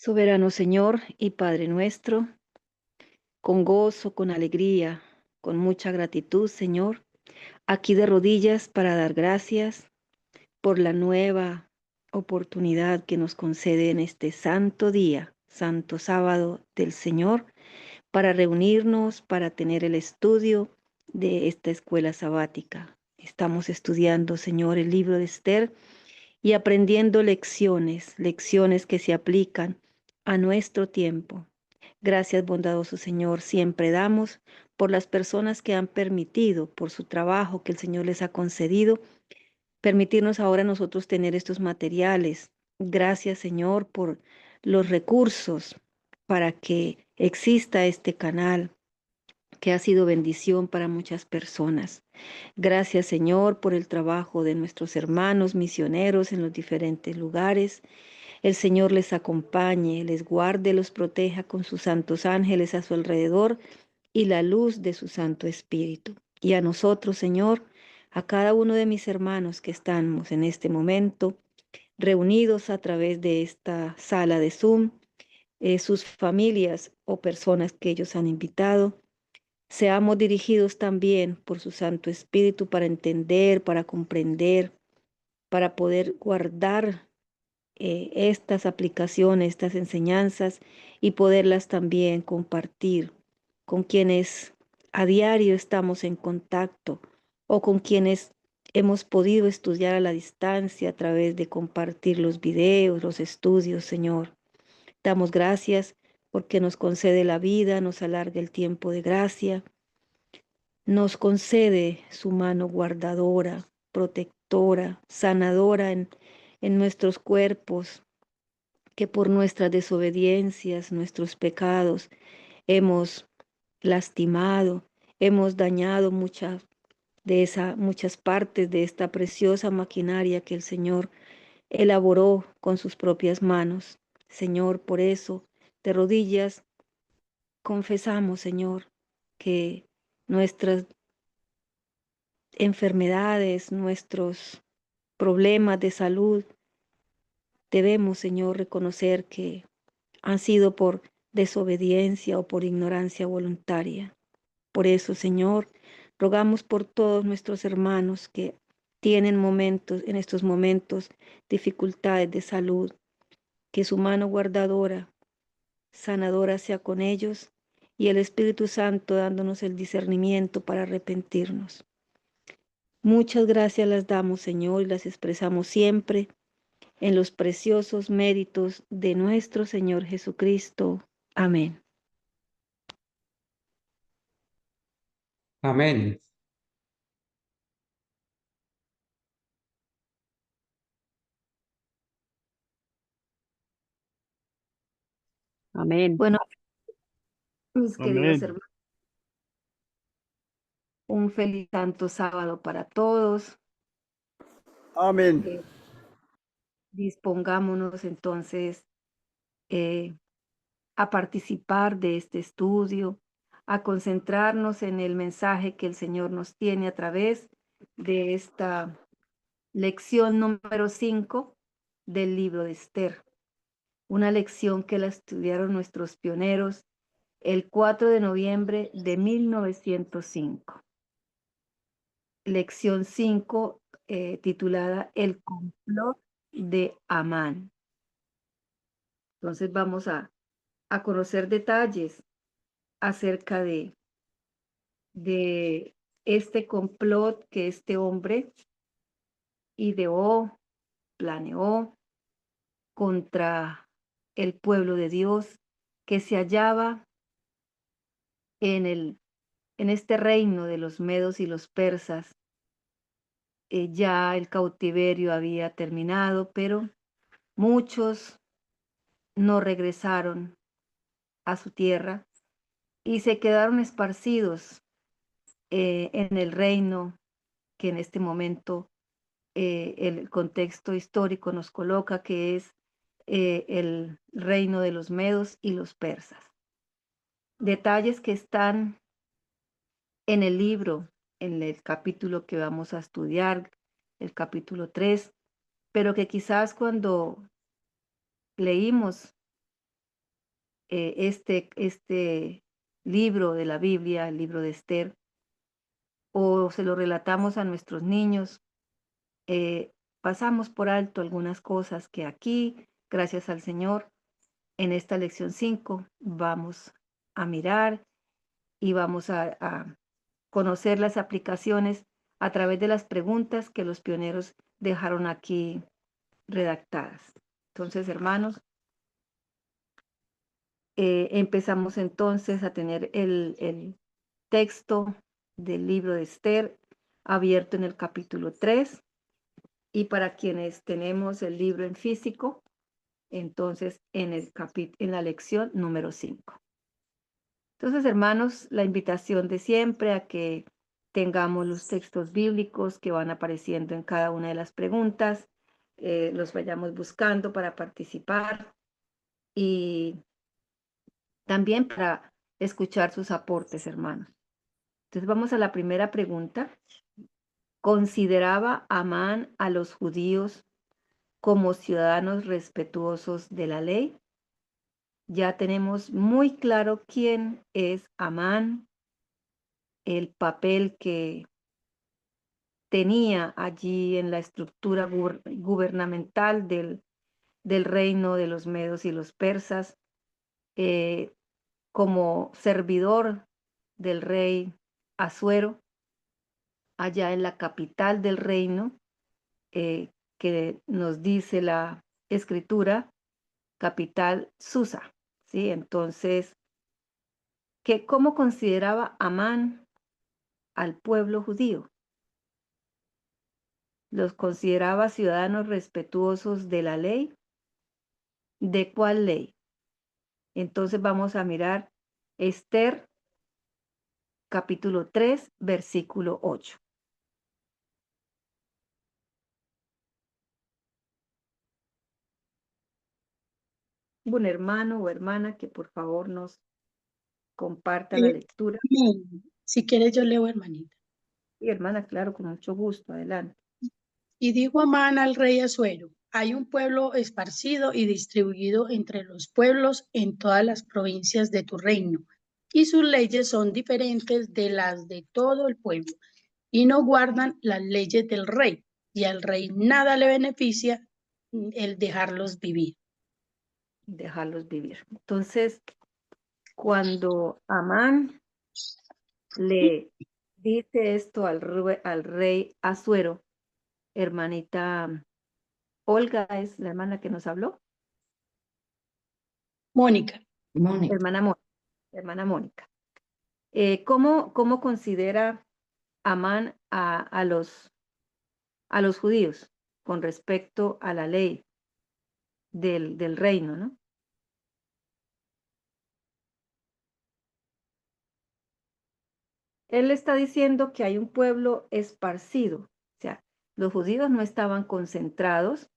Soberano Señor y Padre nuestro, con gozo, con alegría, con mucha gratitud, Señor, aquí de rodillas para dar gracias por la nueva oportunidad que nos concede en este santo día, santo sábado del Señor, para reunirnos, para tener el estudio de esta escuela sabática. Estamos estudiando, Señor, el libro de Esther y aprendiendo lecciones, lecciones que se aplican a nuestro tiempo. Gracias, bondadoso Señor, siempre damos por las personas que han permitido, por su trabajo que el Señor les ha concedido, permitirnos ahora nosotros tener estos materiales. Gracias, Señor, por los recursos para que exista este canal que ha sido bendición para muchas personas. Gracias, Señor, por el trabajo de nuestros hermanos misioneros en los diferentes lugares. El Señor les acompañe, les guarde, los proteja con sus santos ángeles a su alrededor y la luz de su Santo Espíritu. Y a nosotros, Señor, a cada uno de mis hermanos que estamos en este momento reunidos a través de esta sala de Zoom, sus familias o personas que ellos han invitado, seamos dirigidos también por su Santo Espíritu para entender, para comprender, para poder guardar estas aplicaciones, estas enseñanzas y poderlas también compartir con quienes a diario estamos en contacto o con quienes hemos podido estudiar a la distancia a través de compartir los videos, los estudios, Señor. Damos gracias porque nos concede la vida, nos alarga el tiempo de gracia, nos concede su mano guardadora, protectora, sanadora en nuestros cuerpos, que por nuestras desobediencias, nuestros pecados, hemos lastimado, hemos dañado muchas partes de esta preciosa maquinaria que el Señor elaboró con sus propias manos. Señor, por eso, de rodillas, confesamos, Señor, que nuestras enfermedades, nuestros problemas de salud, debemos, Señor, reconocer que han sido por desobediencia o por ignorancia voluntaria. Por eso, Señor, rogamos por todos nuestros hermanos que tienen en estos momentos, dificultades de salud, que su mano guardadora, sanadora sea con ellos y el Espíritu Santo dándonos el discernimiento para arrepentirnos. Muchas gracias las damos, Señor, y las expresamos siempre en los preciosos méritos de nuestro Señor Jesucristo. Amén. Amén. Amén. Bueno, mis queridos Amén. hermanos, un feliz santo sábado para todos. Amén. Dispongámonos entonces a participar de este estudio, a concentrarnos en el mensaje que el Señor nos tiene a través de esta lección número 5 del libro de Esther. Una lección que la estudiaron nuestros pioneros el 4 de noviembre de 1905. Lección 5, titulada El complot de Amán. Entonces vamos a conocer detalles acerca de este complot que este hombre ideó, planeó contra el pueblo de Dios que se hallaba en este reino de los medos y los persas. Ya el cautiverio había terminado, pero muchos no regresaron a su tierra y se quedaron esparcidos en el reino que en este momento el contexto histórico nos coloca, que es el reino de los medos y los persas. Detalles que están en el libro, en el capítulo que vamos a estudiar, el capítulo 3, pero que quizás cuando leímos este libro de la Biblia, el libro de Esther, o se lo relatamos a nuestros niños, eh, pasamos por alto algunas cosas que aquí, gracias al Señor, en esta lección 5 vamos a mirar y vamos a conocer las aplicaciones a través de las preguntas que los pioneros dejaron aquí redactadas. Entonces, hermanos, empezamos entonces a tener el texto del libro de Esther abierto en el capítulo 3, y para quienes tenemos el libro en físico, entonces en la lección número 5. Entonces, hermanos, la invitación de siempre a que tengamos los textos bíblicos que van apareciendo en cada una de las preguntas, los vayamos buscando para participar y también para escuchar sus aportes, hermanos. Entonces, vamos a la primera pregunta. ¿Consideraba Amán a los judíos como ciudadanos respetuosos de la ley? Ya tenemos muy claro quién es Amán, el papel que tenía allí en la estructura gubernamental del reino de los medos y los persas, eh, como servidor del rey Asuero, allá en la capital del reino, que nos dice la escritura, capital Susa, ¿sí? Entonces, ¿cómo consideraba Amán al pueblo judío? ¿Los consideraba ciudadanos respetuosos de la ley? ¿De cuál ley? Entonces vamos a mirar Esther, capítulo 3, versículo 8. Un hermano o hermana que por favor nos comparta la lectura. Si quieres, yo leo, hermanita. Y hermana, claro, con mucho gusto, adelante. Y dijo Amán al rey Asuero: hay un pueblo esparcido y distribuido entre los pueblos en todas las provincias de tu reino, y sus leyes son diferentes de las de todo el pueblo, y no guardan las leyes del rey, y al rey nada le beneficia el dejarlos vivir. Dejarlos vivir. Entonces, cuando Amán le dice esto al rey Asuero, hermanita Olga es la hermana que nos habló. Mónica. Hermana Mónica. ¿Cómo considera Amán a los judíos con respecto a la ley del reino, ¿no? Él está diciendo que hay un pueblo esparcido, o sea, los judíos no estaban concentrados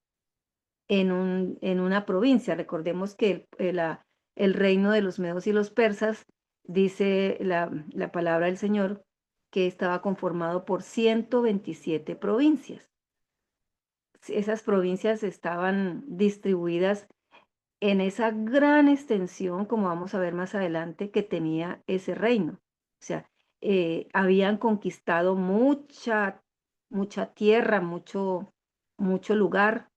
en una provincia. Recordemos que el reino de los medos y los persas, dice la palabra del Señor, que estaba conformado por 127 provincias. Esas provincias estaban distribuidas en esa gran extensión, como vamos a ver más adelante, que tenía ese reino. O sea, habían conquistado mucha tierra, mucho lugar,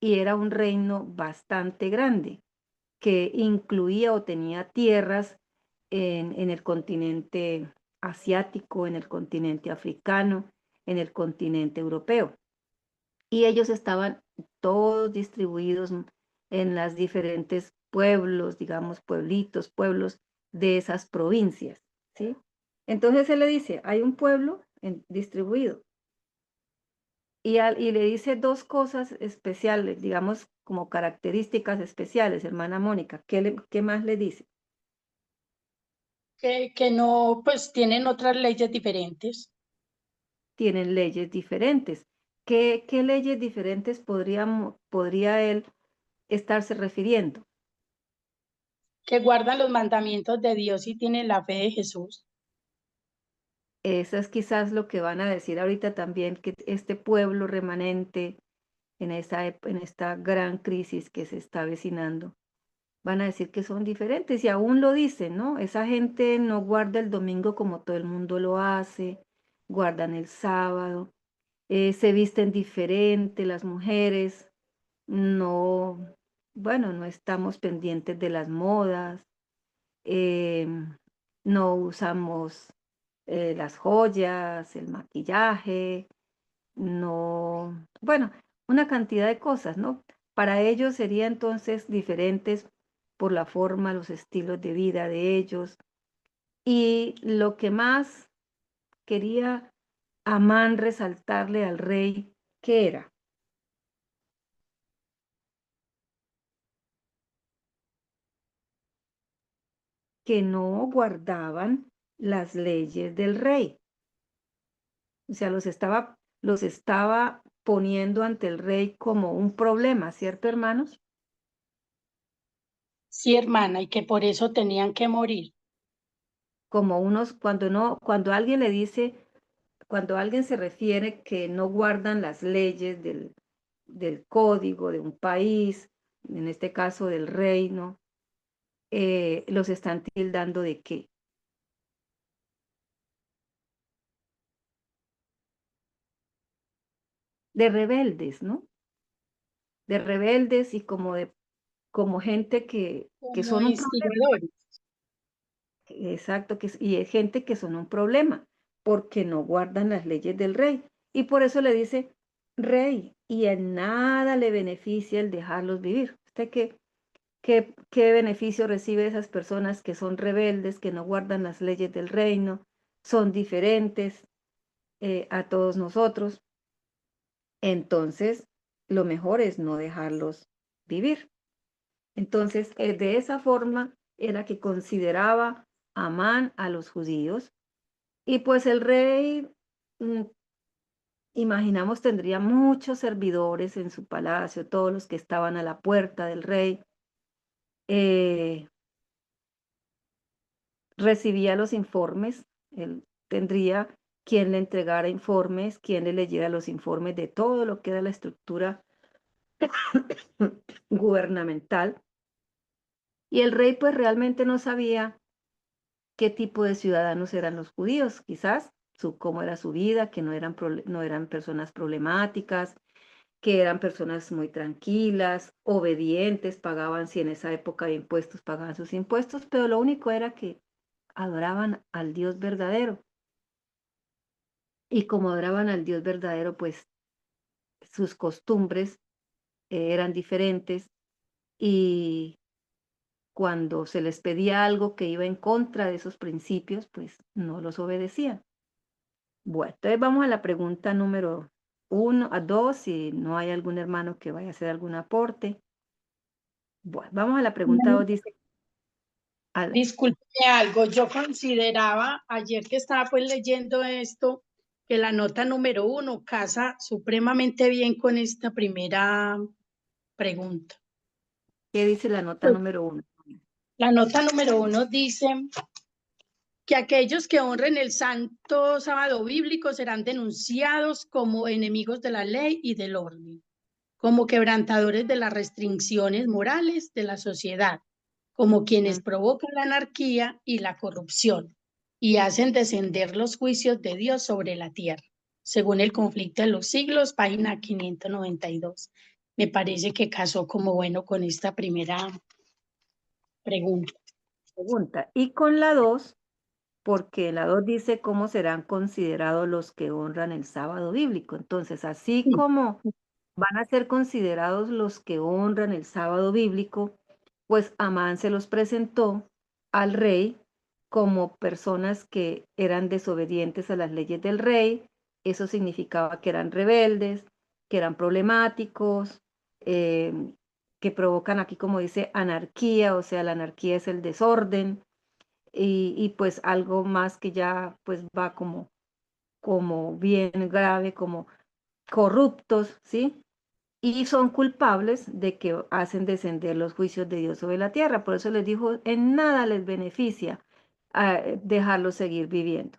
y era un reino bastante grande, que incluía o tenía tierras en el continente asiático, en el continente africano, en el continente europeo. Y ellos estaban todos distribuidos en las diferentes pueblos, digamos, pueblos de esas provincias, ¿sí? Entonces él le dice, hay un pueblo distribuido. Y le dice dos cosas especiales, digamos, como características especiales, hermana Mónica. ¿Qué más le dice? Que no, pues tienen otras leyes diferentes. Tienen leyes diferentes. ¿Qué leyes diferentes podría él estarse refiriendo? Que guardan los mandamientos de Dios y tienen la fe de Jesús. Eso es quizás lo que van a decir ahorita también, que este pueblo remanente en esta gran crisis que se está avecinando, van a decir que son diferentes y aún lo dicen, ¿no? Esa gente no guarda el domingo como todo el mundo lo hace, guardan el sábado, se visten diferente las mujeres, no, bueno, no estamos pendientes de las modas, no usamos las joyas, el maquillaje, no, bueno, una cantidad de cosas, ¿no? Para ellos sería entonces diferentes por la forma, los estilos de vida de ellos. Y lo que más quería Amán resaltarle al rey, ¿qué era? Que no guardaban las leyes del rey. O sea, los estaba poniendo ante el rey como un problema, ¿cierto, hermanos? Sí, hermana, y que por eso tenían que morir. Como unos, cuando no, cuando alguien le dice, cuando alguien se refiere que no guardan las leyes del código de un país, en este caso del reino, los están tildando de qué? De rebeldes, ¿no? De rebeldes y como gente que Como son un problema. instigadores. Exacto, y es gente que son un problema porque no guardan las leyes del rey. Y por eso le dice, rey, y en nada le beneficia el dejarlos vivir. ¿Usted qué beneficio recibe esas personas que son rebeldes, que no guardan las leyes del reino, son diferentes a todos nosotros? Entonces, lo mejor es no dejarlos vivir. Entonces, de esa forma era que consideraba Amán a los judíos. Y pues el rey, mm, imaginamos, tendría muchos servidores en su palacio, todos los que estaban a la puerta del rey. eh, Recibía los informes, él tendría quien le entregara informes, quien le leyera los informes de todo lo que era la estructura gubernamental. Y el rey pues realmente no sabía qué tipo de ciudadanos eran los judíos, quizás cómo era su vida, que no eran personas problemáticas, que eran personas muy tranquilas, obedientes, pagaban, si en esa época de impuestos, pagaban sus impuestos, pero lo único era que adoraban al Dios verdadero. Y como adoraban al Dios verdadero, pues sus costumbres eran diferentes y cuando se les pedía algo que iba en contra de esos principios, pues no los obedecían. Bueno, entonces vamos a la pregunta número 2, si no hay algún hermano que vaya a hacer algún aporte. Bueno, vamos a la pregunta 2, dice, Discúlpeme algo, yo consideraba ayer que estaba pues leyendo esto, que la nota número 1 casa supremamente bien con esta primera pregunta. ¿qué dice la nota Pues, número 1? la nota número 1 dice que aquellos que honren el santo sábado bíblico serán denunciados como enemigos de la ley y del orden, como quebrantadores de las restricciones morales de la sociedad, como quienes provocan la anarquía y la corrupción y hacen descender los juicios de Dios sobre la tierra, según el conflicto de los siglos, página 592. Me parece que casó como bueno con esta primera pregunta. Pregunta. Y con la 2, porque la 2 dice cómo serán considerados los que honran el sábado bíblico. Entonces, así como van a ser considerados los que honran el sábado bíblico, pues Amán se los presentó al rey como personas que eran desobedientes a las leyes del rey. Eso significaba que eran rebeldes, que eran problemáticos, que provocan aquí, como dice, anarquía, o sea, la anarquía es el desorden, y pues algo más que ya pues va como bien grave, como corruptos, ¿sí? Y son culpables de que hacen descender los juicios de Dios sobre la tierra. Por eso les dijo, en nada les beneficia dejarlos seguir viviendo.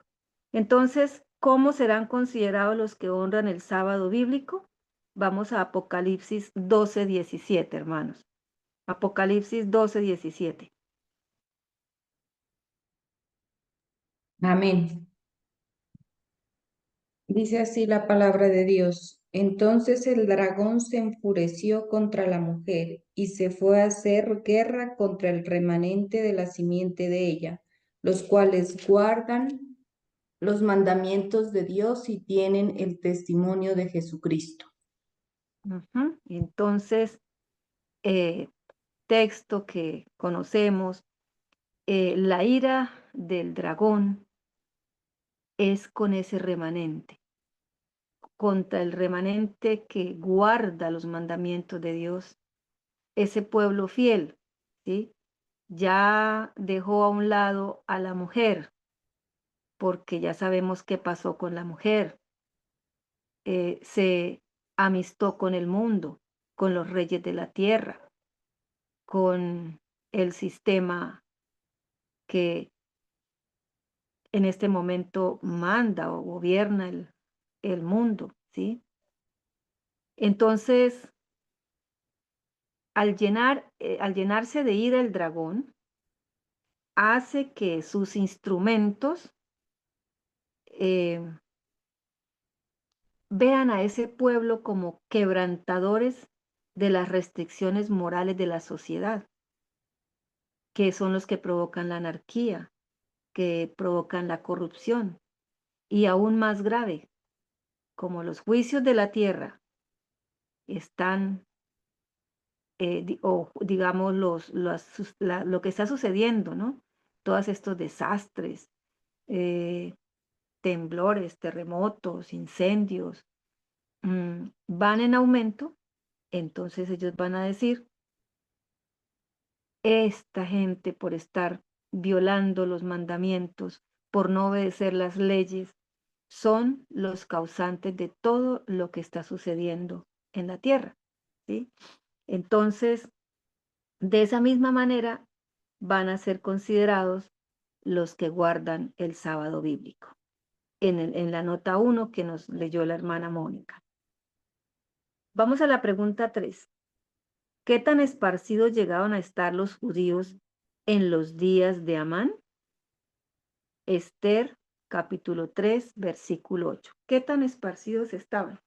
Entonces, ¿cómo serán considerados los que honran el sábado bíblico? Vamos a Apocalipsis 12:17, hermanos. Apocalipsis 12:17. Amén. Dice así la palabra de Dios. Entonces el dragón se enfureció contra la mujer y se fue a hacer guerra contra el remanente de la simiente de ella, los cuales guardan los mandamientos de Dios y tienen el testimonio de Jesucristo. Entonces, texto que conocemos, la ira del dragón es con ese remanente, contra el remanente que guarda los mandamientos de Dios, ese pueblo fiel, ¿sí? Ya dejó a un lado a la mujer, porque ya sabemos qué pasó con la mujer. Se amistó con el mundo, con los reyes de la tierra, con el sistema que en este momento manda o gobierna el mundo, ¿sí? Entonces, al llenarse de ira el dragón, hace que sus instrumentos eh, vean a ese pueblo como quebrantadores de las restricciones morales de la sociedad, que son los que provocan la anarquía, que provocan la corrupción, y aún más grave, como los juicios de la tierra están, digamos, lo que está sucediendo, ¿no? Todos estos desastres, eh, temblores, terremotos, incendios, van en aumento, entonces ellos van a decir, esta gente por estar violando los mandamientos, por no obedecer las leyes, son los causantes de todo lo que está sucediendo en la tierra, ¿sí? Entonces, de esa misma manera van a ser considerados los que guardan el sábado bíblico, en la nota 1 que nos leyó la hermana Mónica. Vamos a la pregunta 3. ¿Qué tan esparcidos llegaron a estar los judíos en los días de Amán? Esther, capítulo 3, versículo 8. ¿Qué tan esparcidos estaban?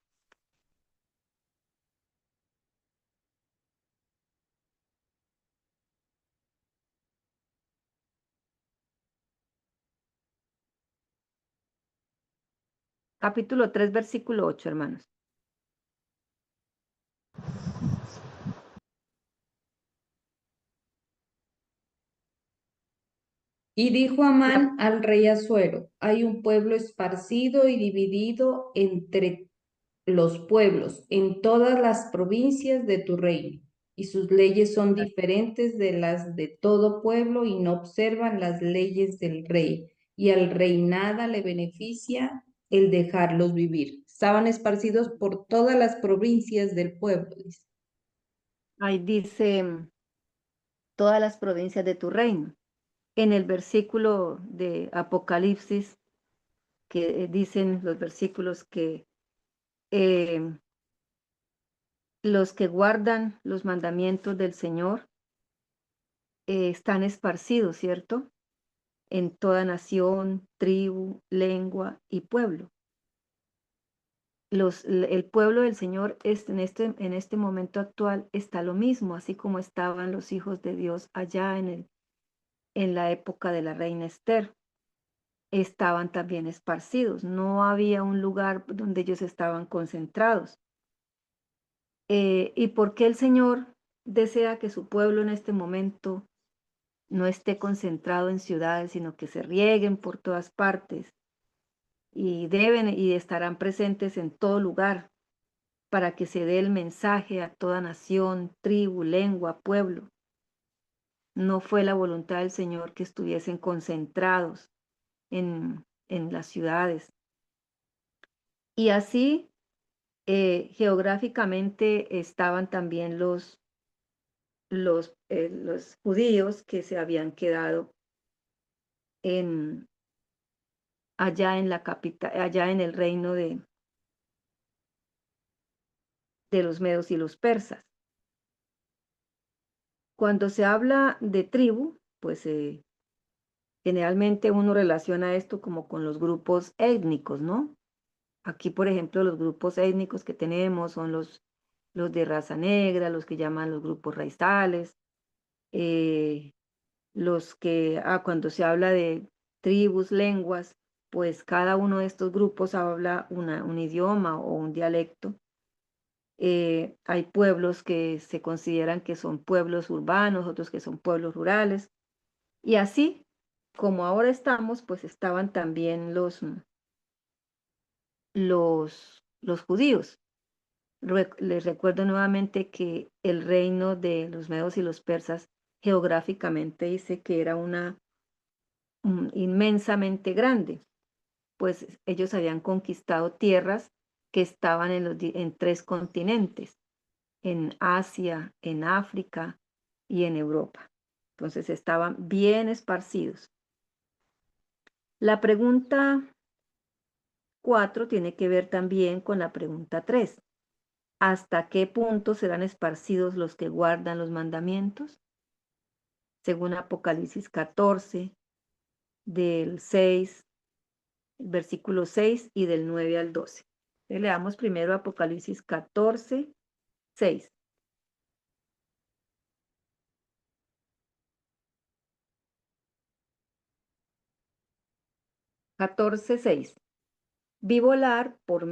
Capítulo 3, versículo 8, hermanos. Y dijo Amán al rey Asuero, hay un pueblo esparcido y dividido entre los pueblos en todas las provincias de tu reino, y sus leyes son diferentes de las de todo pueblo y no observan las leyes del rey, y al rey nada le beneficia el dejarlos vivir. Estaban esparcidos por todas las provincias del pueblo. Ahí dice todas las provincias de tu reino. En el versículo de Apocalipsis, que dicen los versículos que los que guardan los mandamientos del Señor están esparcidos, ¿cierto? En toda nación, tribu, lengua y pueblo. El pueblo del Señor en este momento actual está lo mismo, así como estaban los hijos de Dios allá en la época de la reina Esther. Estaban también esparcidos, no había un lugar donde ellos estaban concentrados. ¿Y por qué el Señor desea que su pueblo en este momento no esté concentrado en ciudades, sino que se rieguen por todas partes y estarán presentes en todo lugar para que se dé el mensaje a toda nación, tribu, lengua, pueblo? No fue la voluntad del Señor que estuviesen concentrados en las ciudades. Y así, geográficamente estaban también los judíos que se habían quedado allá en la capital, allá en el reino de los medos y los persas. Cuando se habla de tribu, pues generalmente uno relaciona esto como con los grupos étnicos, ¿no? Aquí, por ejemplo, los grupos étnicos que tenemos son los de raza negra, los que llaman los grupos raizales, eh, cuando se habla de tribus, lenguas, pues cada uno de estos grupos habla un idioma o un dialecto. Hay pueblos que se consideran que son pueblos urbanos, otros que son pueblos rurales. Y así, como ahora estamos, pues estaban también los judíos. Les recuerdo nuevamente que el reino de los medos y los persas geográficamente dice que era inmensamente grande, pues ellos habían conquistado tierras que estaban en 3 continentes, en Asia, en África y en Europa. Entonces estaban bien esparcidos. La pregunta 4 tiene que ver también con la pregunta 3. ¿Hasta qué punto serán esparcidos los que guardan los mandamientos? Según Apocalipsis 14, del 6, versículo 6 y del 9 al 12. Leamos primero Apocalipsis 14, 6. 14, 6. Vi volar por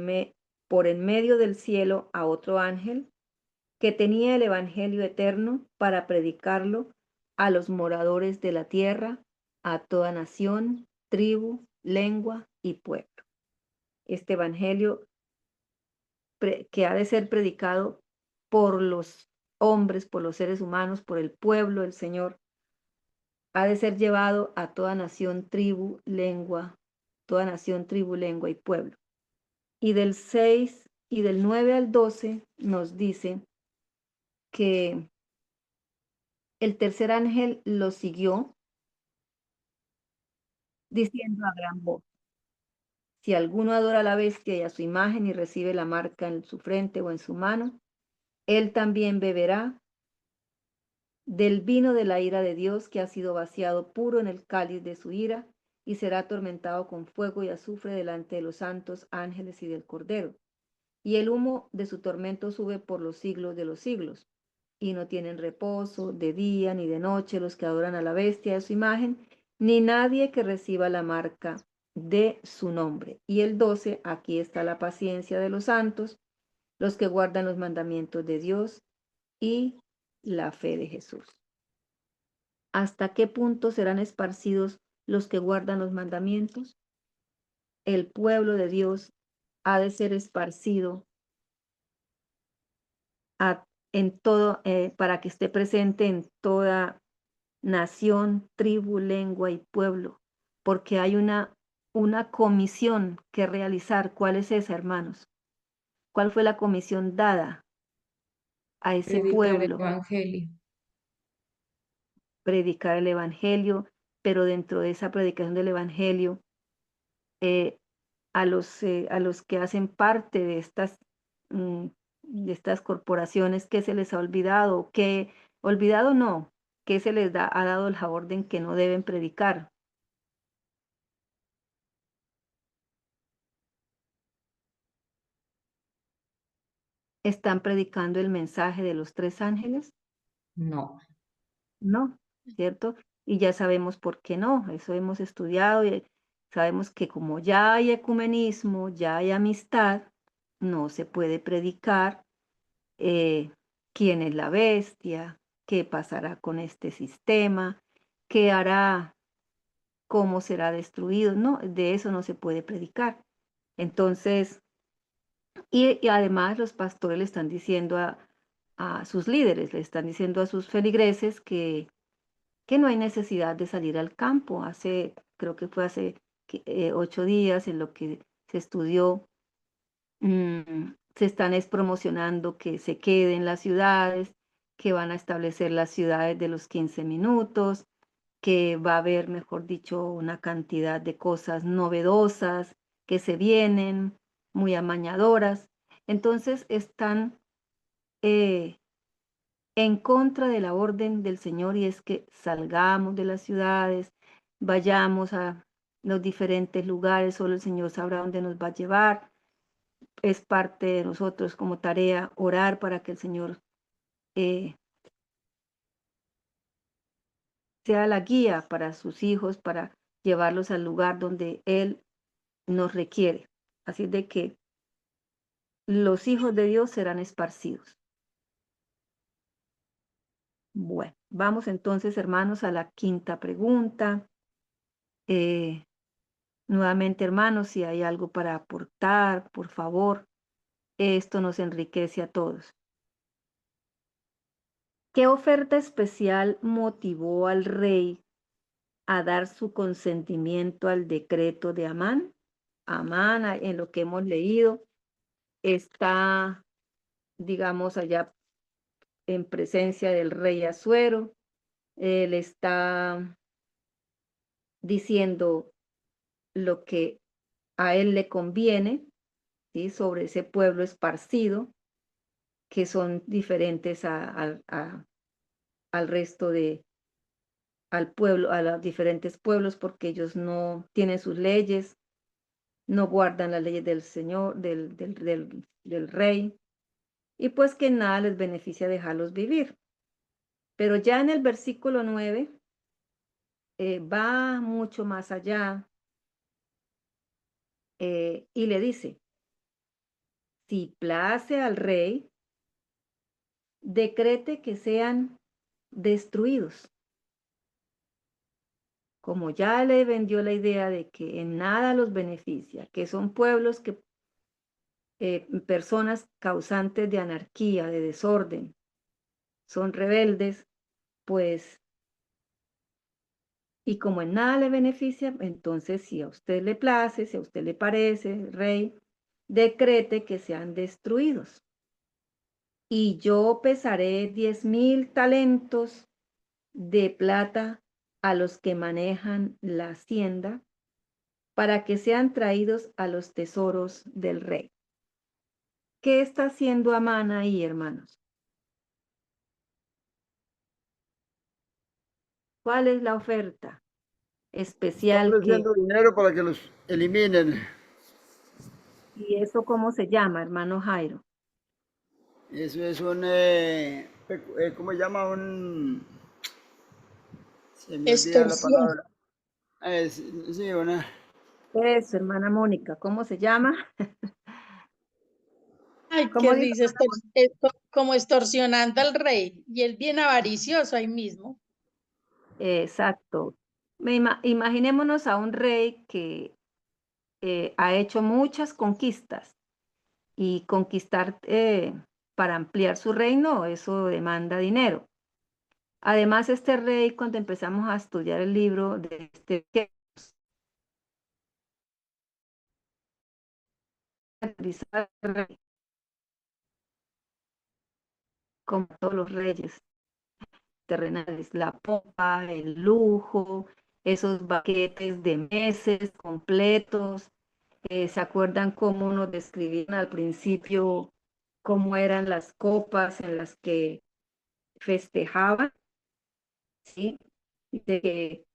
en medio del cielo a otro ángel que tenía el evangelio eterno para predicarlo a los moradores de la tierra, a toda nación, tribu, lengua y pueblo. Este evangelio que ha de ser predicado por los hombres, por los seres humanos, por el pueblo del Señor, ha de ser llevado a toda nación, tribu, lengua y pueblo. Y del 6 y del 9 al 12 nos dice que el tercer ángel lo siguió diciendo a gran voz: si alguno adora a la bestia y a su imagen y recibe la marca en su frente o en su mano, él también beberá del vino de la ira de Dios, que ha sido vaciado puro en el cáliz de su ira, y será atormentado con fuego y azufre delante de los santos ángeles y del Cordero. Y el humo de su tormento sube por los siglos de los siglos. Y no tienen reposo de día ni de noche los que adoran a la bestia de su imagen, ni nadie que reciba la marca de su nombre. Y el 12, aquí está la paciencia de los santos, los que guardan los mandamientos de Dios y la fe de Jesús. ¿Hasta qué punto serán esparcidos los que guardan los mandamientos? El pueblo de Dios ha de ser esparcido en todo, para que esté presente en toda nación, tribu, lengua y pueblo, porque hay una comisión que realizar. ¿Cuál es esa, hermanos? ¿Cuál fue la comisión dada a ese Predicar el pueblo? evangelio. Predicar el evangelio, pero dentro de esa predicación del evangelio, eh, a los que hacen parte de estas corporaciones, ¿qué se les ha olvidado? ¿Qué olvidado no? ¿Qué se les ha dado la orden que no deben predicar? ¿Están predicando el mensaje de los 3 ángeles? No. No, ¿cierto? Y ya sabemos por qué no. Eso hemos estudiado y sabemos que como ya hay ecumenismo, ya hay amistad, no se puede predicar quién es la bestia, qué pasará con este sistema, qué hará, cómo será destruido. No, de eso no se puede predicar. Entonces, y además los pastores le están diciendo a sus líderes, le están diciendo a sus feligreses que no hay necesidad de salir al campo. Creo que fue hace 8 días en lo que se estudió. Se están promocionando que se queden las ciudades, que van a establecer las ciudades de los 15 minutos, que va a haber, mejor dicho, una cantidad de cosas novedosas que se vienen, muy amañadoras. Entonces están eh, en contra de la orden del Señor, y es que salgamos de las ciudades, vayamos a los diferentes lugares, solo el Señor sabrá dónde nos va a llevar. Es parte de nosotros como tarea orar para que el Señor sea la guía para sus hijos, para llevarlos al lugar donde Él nos requiere. Así de que los hijos de Dios serán esparcidos. Bueno, vamos entonces, hermanos, a la quinta pregunta. Nuevamente, hermanos, si hay algo para aportar, por favor, esto nos enriquece a todos. ¿Qué oferta especial motivó al rey a dar su consentimiento al decreto de Amán? Amán, en lo que hemos leído, está, digamos, allá en presencia del rey Asuero. Él está diciendo lo que a él le conviene, ¿sí? Sobre ese pueblo esparcido, que son diferentes al resto al pueblo, a los diferentes pueblos, porque ellos no tienen sus leyes, no guardan las leyes del Señor, del rey, y pues que nada les beneficia dejarlos vivir. Pero ya en el versículo 9 va mucho más allá y le dice, si place al rey, decrete que sean destruidos. Como ya le vendió la idea de que en nada los beneficia, que son pueblos que personas causantes de anarquía, de desorden, son rebeldes, pues, y como en nada le beneficia, entonces si a usted le place, si a usted le parece, rey, decrete que sean destruidos. Y yo pesaré 10,000 talentos de plata a los que manejan la hacienda para que sean traídos a los tesoros del rey. ¿Qué está haciendo Amán ahí, hermanos? ¿Cuál es la oferta Está especial ofreciendo dinero para que los eliminen. y eso cómo se llama, hermano Jairo? Eso es un, ¿cómo se llama? Se me olvida la Extorsión. palabra. Sí, una, Eso, hermana Mónica, ¿cómo se llama? Ay, ¿Cómo qué dijo? risa, como extorsionando al rey. Y él bien avaricioso ahí mismo. Exacto. Imaginémonos a un rey que ha hecho muchas conquistas y conquistar para ampliar su reino, eso demanda dinero. Además, este rey, cuando empezamos a estudiar el libro de este rey, como todos los reyes terrenales, la pompa, el lujo, esos banquetes de meses completos. ¿Se acuerdan cómo nos describían al principio cómo eran las copas en las que festejaban? ¿Sí? De que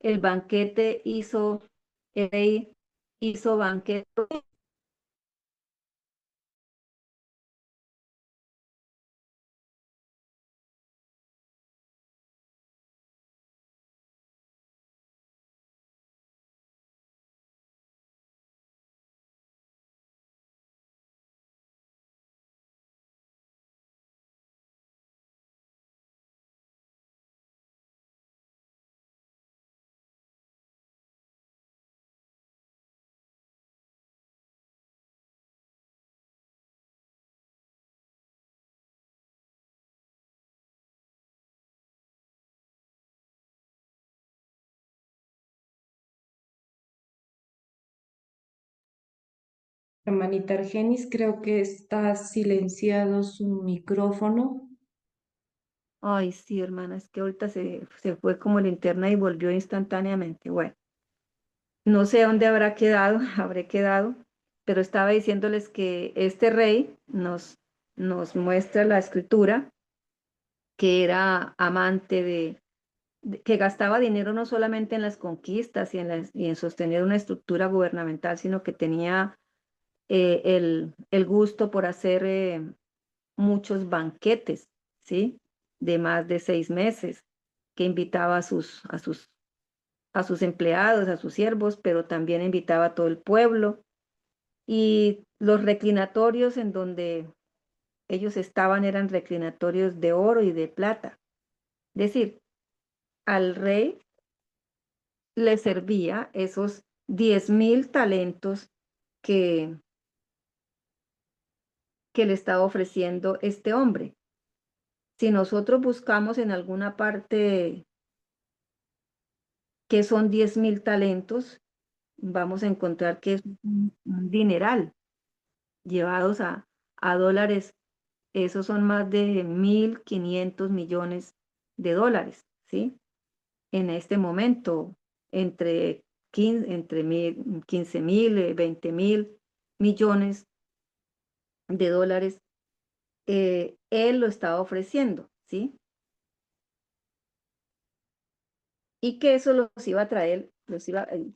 el banquete el rey hizo banquete Hermanita Argenis, creo que está silenciado su micrófono. Ay, sí, hermana, es que ahorita se fue como linterna y volvió instantáneamente. Bueno, no sé dónde habrá quedado, habré quedado, pero estaba diciéndoles que este rey nos nos muestra la escritura que era amante que gastaba dinero no solamente en las conquistas y en sostener una estructura gubernamental, sino que tenía el gusto por hacer muchos banquetes, ¿sí? De más de 6 meses, que invitaba a sus empleados, a sus siervos, pero también invitaba a todo el pueblo. Y los reclinatorios en donde ellos estaban eran reclinatorios de oro y de plata. Es decir, al rey le servía esos 10.000 talentos que, que le estaba ofreciendo este hombre. Si nosotros buscamos en alguna parte que son 10.000 talentos, vamos a encontrar que es un dineral. Llevados a dólares, esos son más de 1.500 millones de dólares, ¿sí? En este momento, entre 15.000, 20.000 millones de dólares, él lo estaba ofreciendo, ¿sí? Y que eso los iba a traer,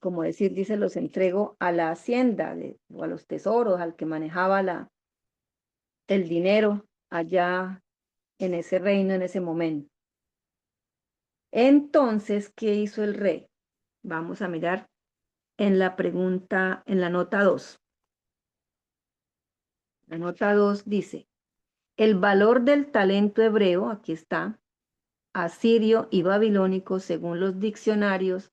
como decir, dice, los entrego a la hacienda o a los tesoros, al que manejaba el dinero allá en ese reino, en ese momento. Entonces, ¿qué hizo el rey? Vamos a mirar en la pregunta, en la nota 2. La nota 2 dice, el valor del talento hebreo, aquí está, asirio y babilónico, según los diccionarios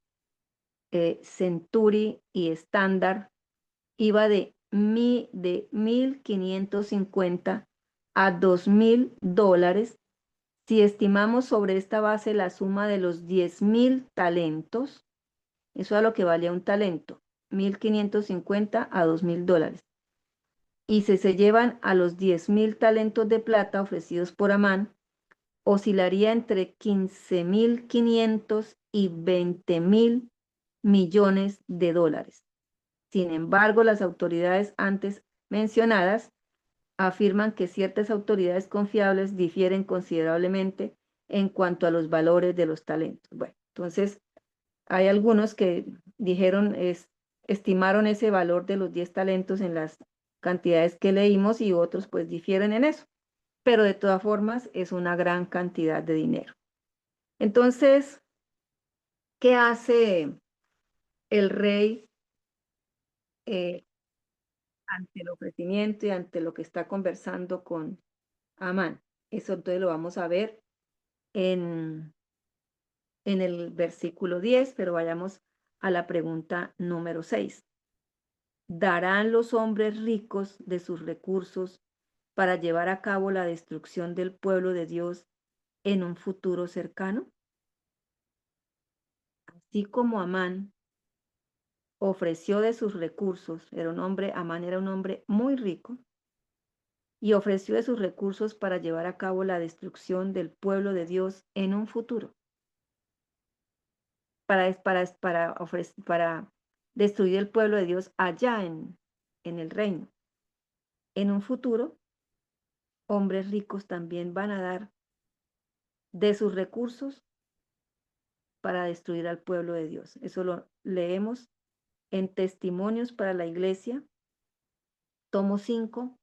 Century y Estándar, iba de 1.550 a 2.000 dólares. Si estimamos sobre esta base la suma de los 10.000 talentos, eso es lo que valía un talento, 1.550 a 2.000 dólares. Y si se llevan a los 10.000 talentos de plata ofrecidos por Amán, oscilaría entre 15.500 y 20.000 millones de dólares. Sin embargo, las autoridades antes mencionadas afirman que ciertas autoridades confiables difieren considerablemente en cuanto a los valores de los talentos. Bueno, entonces hay algunos que dijeron, estimaron ese valor de los 10 talentos en las cantidades que leímos y otros pues difieren en eso. Pero de todas formas es una gran cantidad de dinero. Entonces, ¿qué hace el rey ante el ofrecimiento y ante lo que está conversando con Amán? Eso entonces lo vamos a ver en el versículo 10, pero vayamos a la pregunta número 6. ¿Darán los hombres ricos de sus recursos para llevar a cabo la destrucción del pueblo de Dios en un futuro cercano? Así como Amán ofreció de sus recursos, Amán era un hombre muy rico, y ofreció de sus recursos para llevar a cabo la destrucción del pueblo de Dios en un futuro, para destruir el pueblo de Dios allá en el reino. En un futuro, hombres ricos también van a dar de sus recursos para destruir al pueblo de Dios. Eso lo leemos en Testimonios para la Iglesia, tomo 5,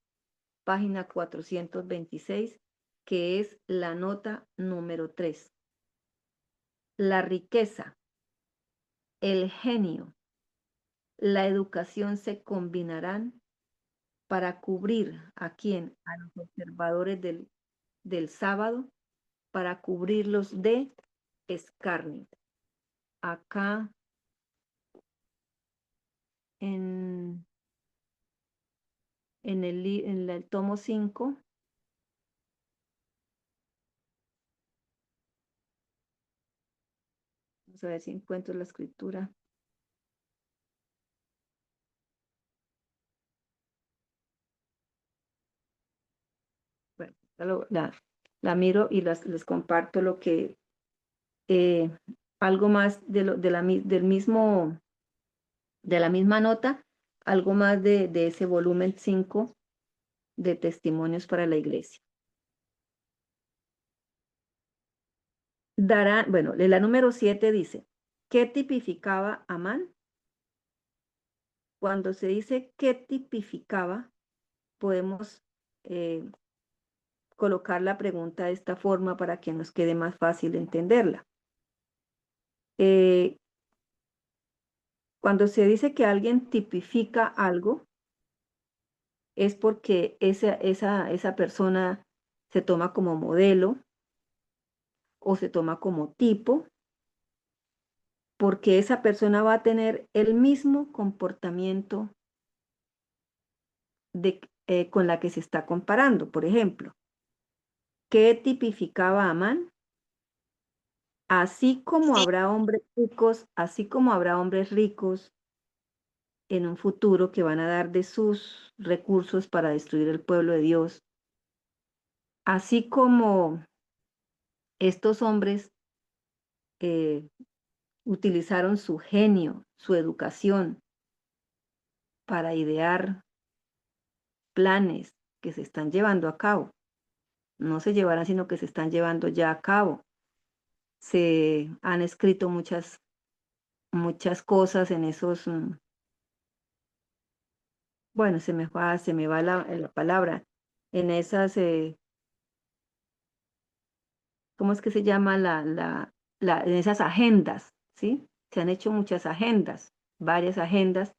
página 426, que es la nota número 3. La riqueza, el genio, la educación se combinarán para cubrir ¿a quién? A los observadores del sábado, para cubrirlos de escarnio. Acá en el tomo 5, vamos a ver si encuentro la escritura. Bueno, la miro y les comparto lo que, algo más de la misma nota, algo más de ese volumen 5 de testimonios para la iglesia. Bueno, la número 7 dice, ¿qué tipificaba Amán? Cuando se dice qué tipificaba, podemos colocar la pregunta de esta forma para que nos quede más fácil entenderla. Cuando se dice que alguien tipifica algo, es porque esa persona se toma como modelo o se toma como tipo, porque esa persona va a tener el mismo comportamiento con la que se está comparando. Por ejemplo, ¿qué tipificaba a Amán? Así como habrá hombres ricos en un futuro que van a dar de sus recursos para destruir el pueblo de Dios, así como estos hombres utilizaron su genio, su educación para idear planes que se están llevando a cabo. No se llevarán, sino que se están llevando ya a cabo. Se han escrito muchas cosas en esos, bueno, se me va la palabra, en esas, ¿cómo es que se llama? En esas agendas, ¿sí? Se han hecho muchas agendas, varias agendas,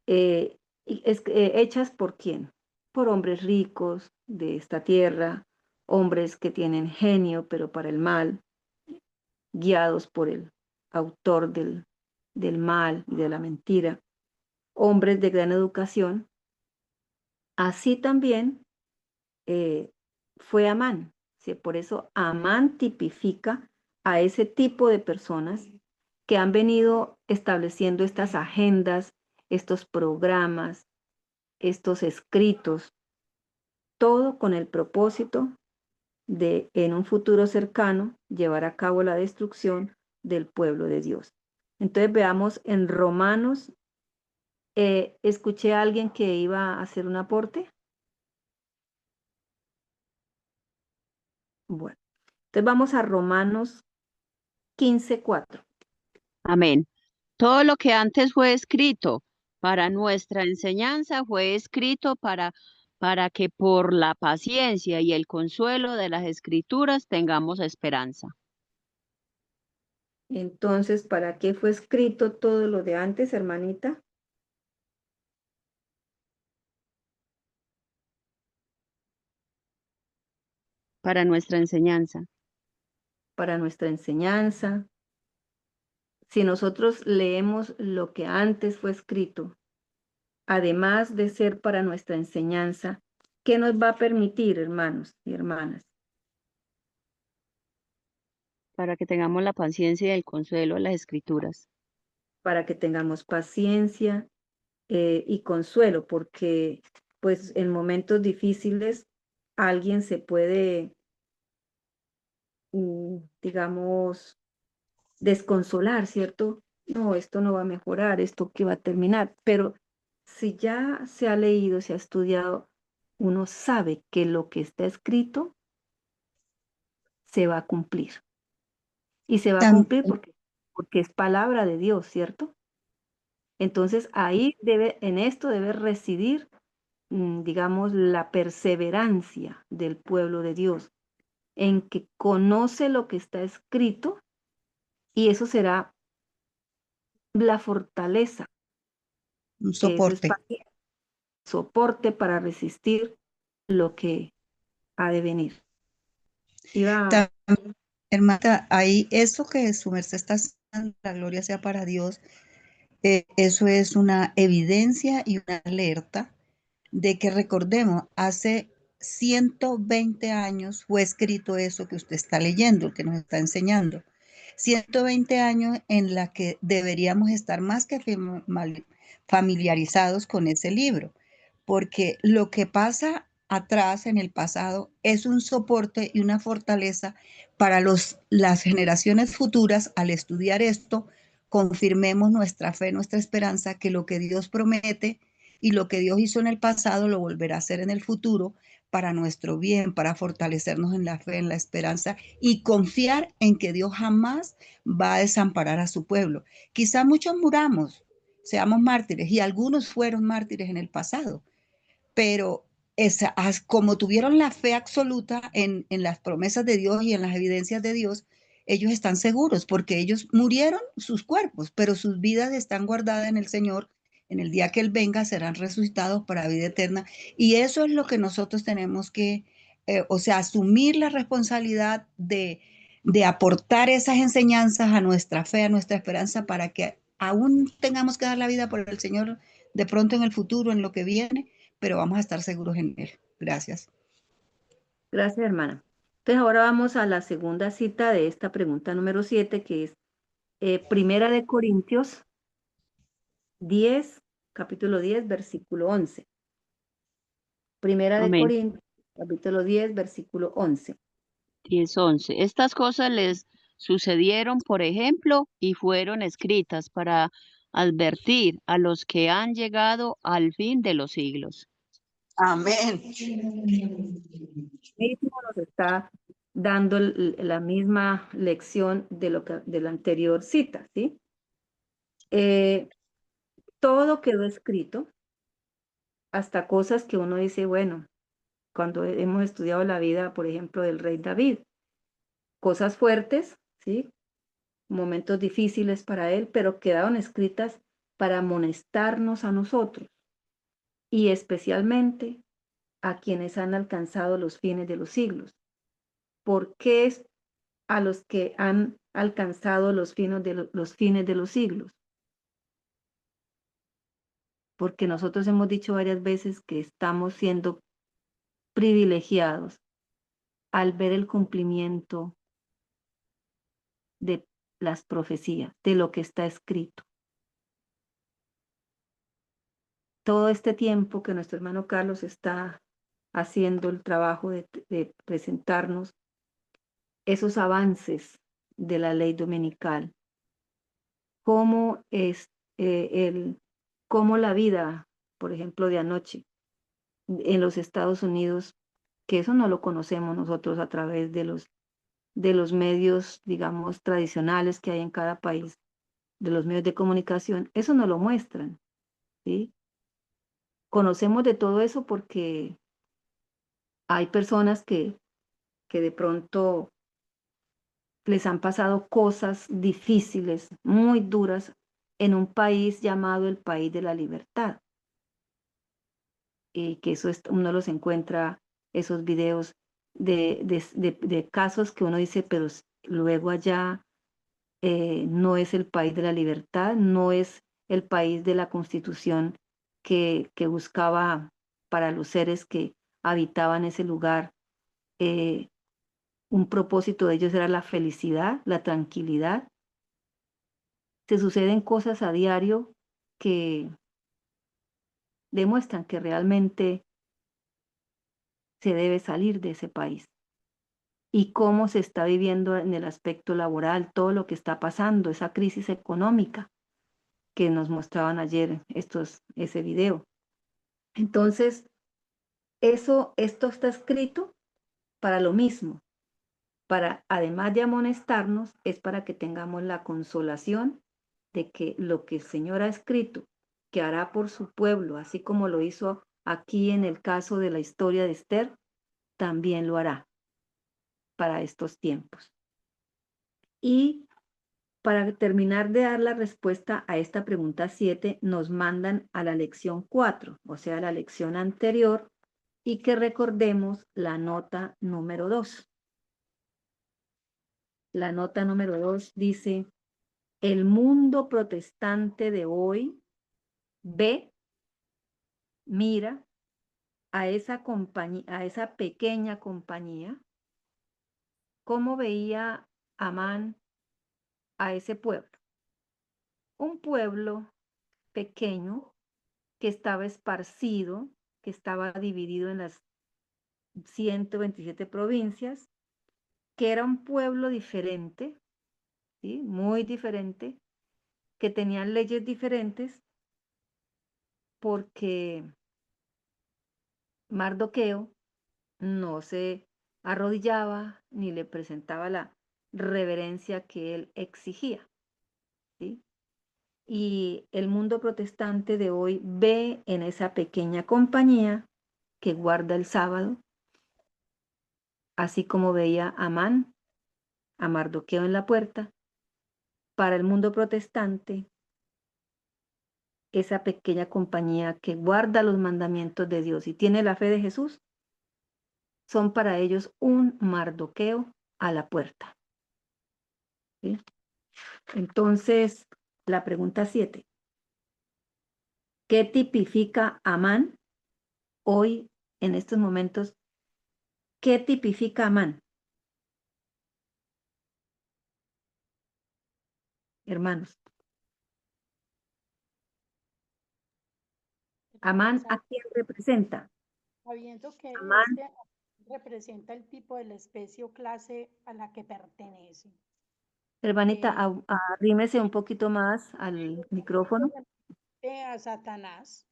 hechas ¿por quién? Por hombres ricos de esta tierra, hombres que tienen genio, pero para el mal, guiados por el autor del mal y de la mentira, hombres de gran educación. Así también fue Amán. ¿Sí? Por eso Amán tipifica a ese tipo de personas que han venido estableciendo estas agendas, estos programas, estos escritos, todo con el propósito de, en un futuro cercano, llevar a cabo la destrucción del pueblo de Dios. Entonces veamos en Romanos, escuché a alguien que iba a hacer un aporte. Bueno, entonces vamos a Romanos 15:4. Amén. Todo lo que antes fue escrito para nuestra enseñanza fue escrito para que por la paciencia y el consuelo de las escrituras tengamos esperanza. Entonces, ¿para qué fue escrito todo lo de antes, hermanita? Para nuestra enseñanza. Para nuestra enseñanza. Si nosotros leemos lo que antes fue escrito, además de ser para nuestra enseñanza, ¿qué nos va a permitir, hermanos y hermanas? Para que tengamos la paciencia y el consuelo de las escrituras. Para que tengamos paciencia y consuelo, porque pues en momentos difíciles alguien se puede, digamos, desconsolar, ¿cierto? No, esto no va a mejorar, esto que va a terminar, pero si ya se ha leído, se ha estudiado, uno sabe que lo que está escrito se va a cumplir. Y se va a cumplir porque es palabra de Dios, ¿cierto? Entonces ahí en esto debe residir, digamos, la perseverancia del pueblo de Dios, en que conoce lo que está escrito y eso será la fortaleza, Un que eso es soporte. soporte para resistir lo que ha de venir. También, hermana, ahí eso que su merced está haciendo, la gloria sea para Dios, eso es una evidencia y una alerta de que recordemos, hace 120 años fue escrito eso que usted está leyendo, que nos está enseñando. 120 años en la que deberíamos estar más que familiarizados con ese libro, porque lo que pasa atrás en el pasado es un soporte y una fortaleza para las generaciones futuras. Al estudiar esto, confirmemos nuestra fe, nuestra esperanza, que lo que Dios promete y lo que Dios hizo en el pasado lo volverá a hacer en el futuro para nuestro bien, para fortalecernos en la fe, en la esperanza y confiar en que Dios jamás va a desamparar a su pueblo. Quizá muchos muramos, seamos mártires, y algunos fueron mártires en el pasado, pero como tuvieron la fe absoluta en las promesas de Dios y en las evidencias de Dios, ellos están seguros porque ellos murieron sus cuerpos, pero sus vidas están guardadas en el Señor. En el día que Él venga serán resucitados para vida eterna. Y eso es lo que nosotros tenemos que, o sea, asumir la responsabilidad de aportar esas enseñanzas a nuestra fe, a nuestra esperanza, para que aún tengamos que dar la vida por el Señor de pronto en el futuro, en lo que viene, pero vamos a estar seguros en Él. Gracias. Gracias, hermana. Entonces ahora vamos a la segunda cita de esta pregunta número 7, que es Primera de Corintios 10, capítulo 10, versículo 11. Primera de Amén. Corintios, capítulo 10, versículo 11. 10:11. Estas cosas les sucedieron, por ejemplo, y fueron escritas para advertir a los que han llegado al fin de los siglos. Amén. Mismo nos está dando la misma lección de la anterior cita, ¿sí? Todo quedó escrito, hasta cosas que uno dice, bueno, cuando hemos estudiado la vida, por ejemplo, del rey David, cosas fuertes, ¿sí? Momentos difíciles para él, pero quedaron escritas para amonestarnos a nosotros y especialmente a quienes han alcanzado los fines de los siglos. ¿Por qué es a los que han alcanzado los fines de los siglos? Porque nosotros hemos dicho varias veces que estamos siendo privilegiados al ver el cumplimiento de las profecías, de lo que está escrito. Todo este tiempo que nuestro hermano Carlos está haciendo el trabajo de presentarnos esos avances de la ley dominical, cómo es cómo la vida, por ejemplo, de anoche en los Estados Unidos, que eso no lo conocemos nosotros a través de los medios, digamos, tradicionales que hay en cada país, de los medios de comunicación, eso no lo muestran, ¿sí? Conocemos de todo eso porque hay personas que de pronto les han pasado cosas difíciles, muy duras, en un país llamado el país de la libertad. Y que eso uno los encuentra, esos videos de casos que uno dice, pero luego allá no es el país de la libertad, no es el país de la Constitución que buscaba para los seres que habitaban ese lugar. Un propósito de ellos era la felicidad, la tranquilidad. Se suceden cosas a diario que demuestran que realmente se debe salir de ese país. Y cómo se está viviendo en el aspecto laboral, todo lo que está pasando, esa crisis económica que nos mostraban ayer ese video. Entonces, esto está escrito para lo mismo, para, además de amonestarnos, es para que tengamos la consolación de que lo que el Señor ha escrito, que hará por su pueblo, así como lo hizo aquí en el caso de la historia de Esther, también lo hará para estos tiempos. Y para terminar de dar la respuesta a esta pregunta 7, nos mandan a la lección 4, o sea, la lección anterior, y que recordemos la nota número 2. La nota número 2 dice, el mundo protestante de hoy mira a esa pequeña compañía, cómo veía Amán a ese pueblo. Un pueblo pequeño que estaba esparcido, que estaba dividido en las 127 provincias, que era un pueblo diferente, ¿sí? Muy diferente, que tenían leyes diferentes, porque Mardoqueo no se arrodillaba ni le presentaba la reverencia que él exigía, ¿sí? Y el mundo protestante de hoy ve en esa pequeña compañía que guarda el sábado, así como veía Amán, a Mardoqueo en la puerta, para el mundo protestante, esa pequeña compañía que guarda los mandamientos de Dios y tiene la fe de Jesús, son para ellos un Mardoqueo a la puerta, ¿sí? Entonces, la pregunta 7. ¿Qué tipifica Amán hoy, en estos momentos? ¿Qué tipifica Amán, hermanos? Amán, ¿a quién representa? Sabiendo que Amán, este representa el tipo de la especie o clase a la que pertenece. hermanita, Eh, arrímese un poquito más al micrófono. a Satanás.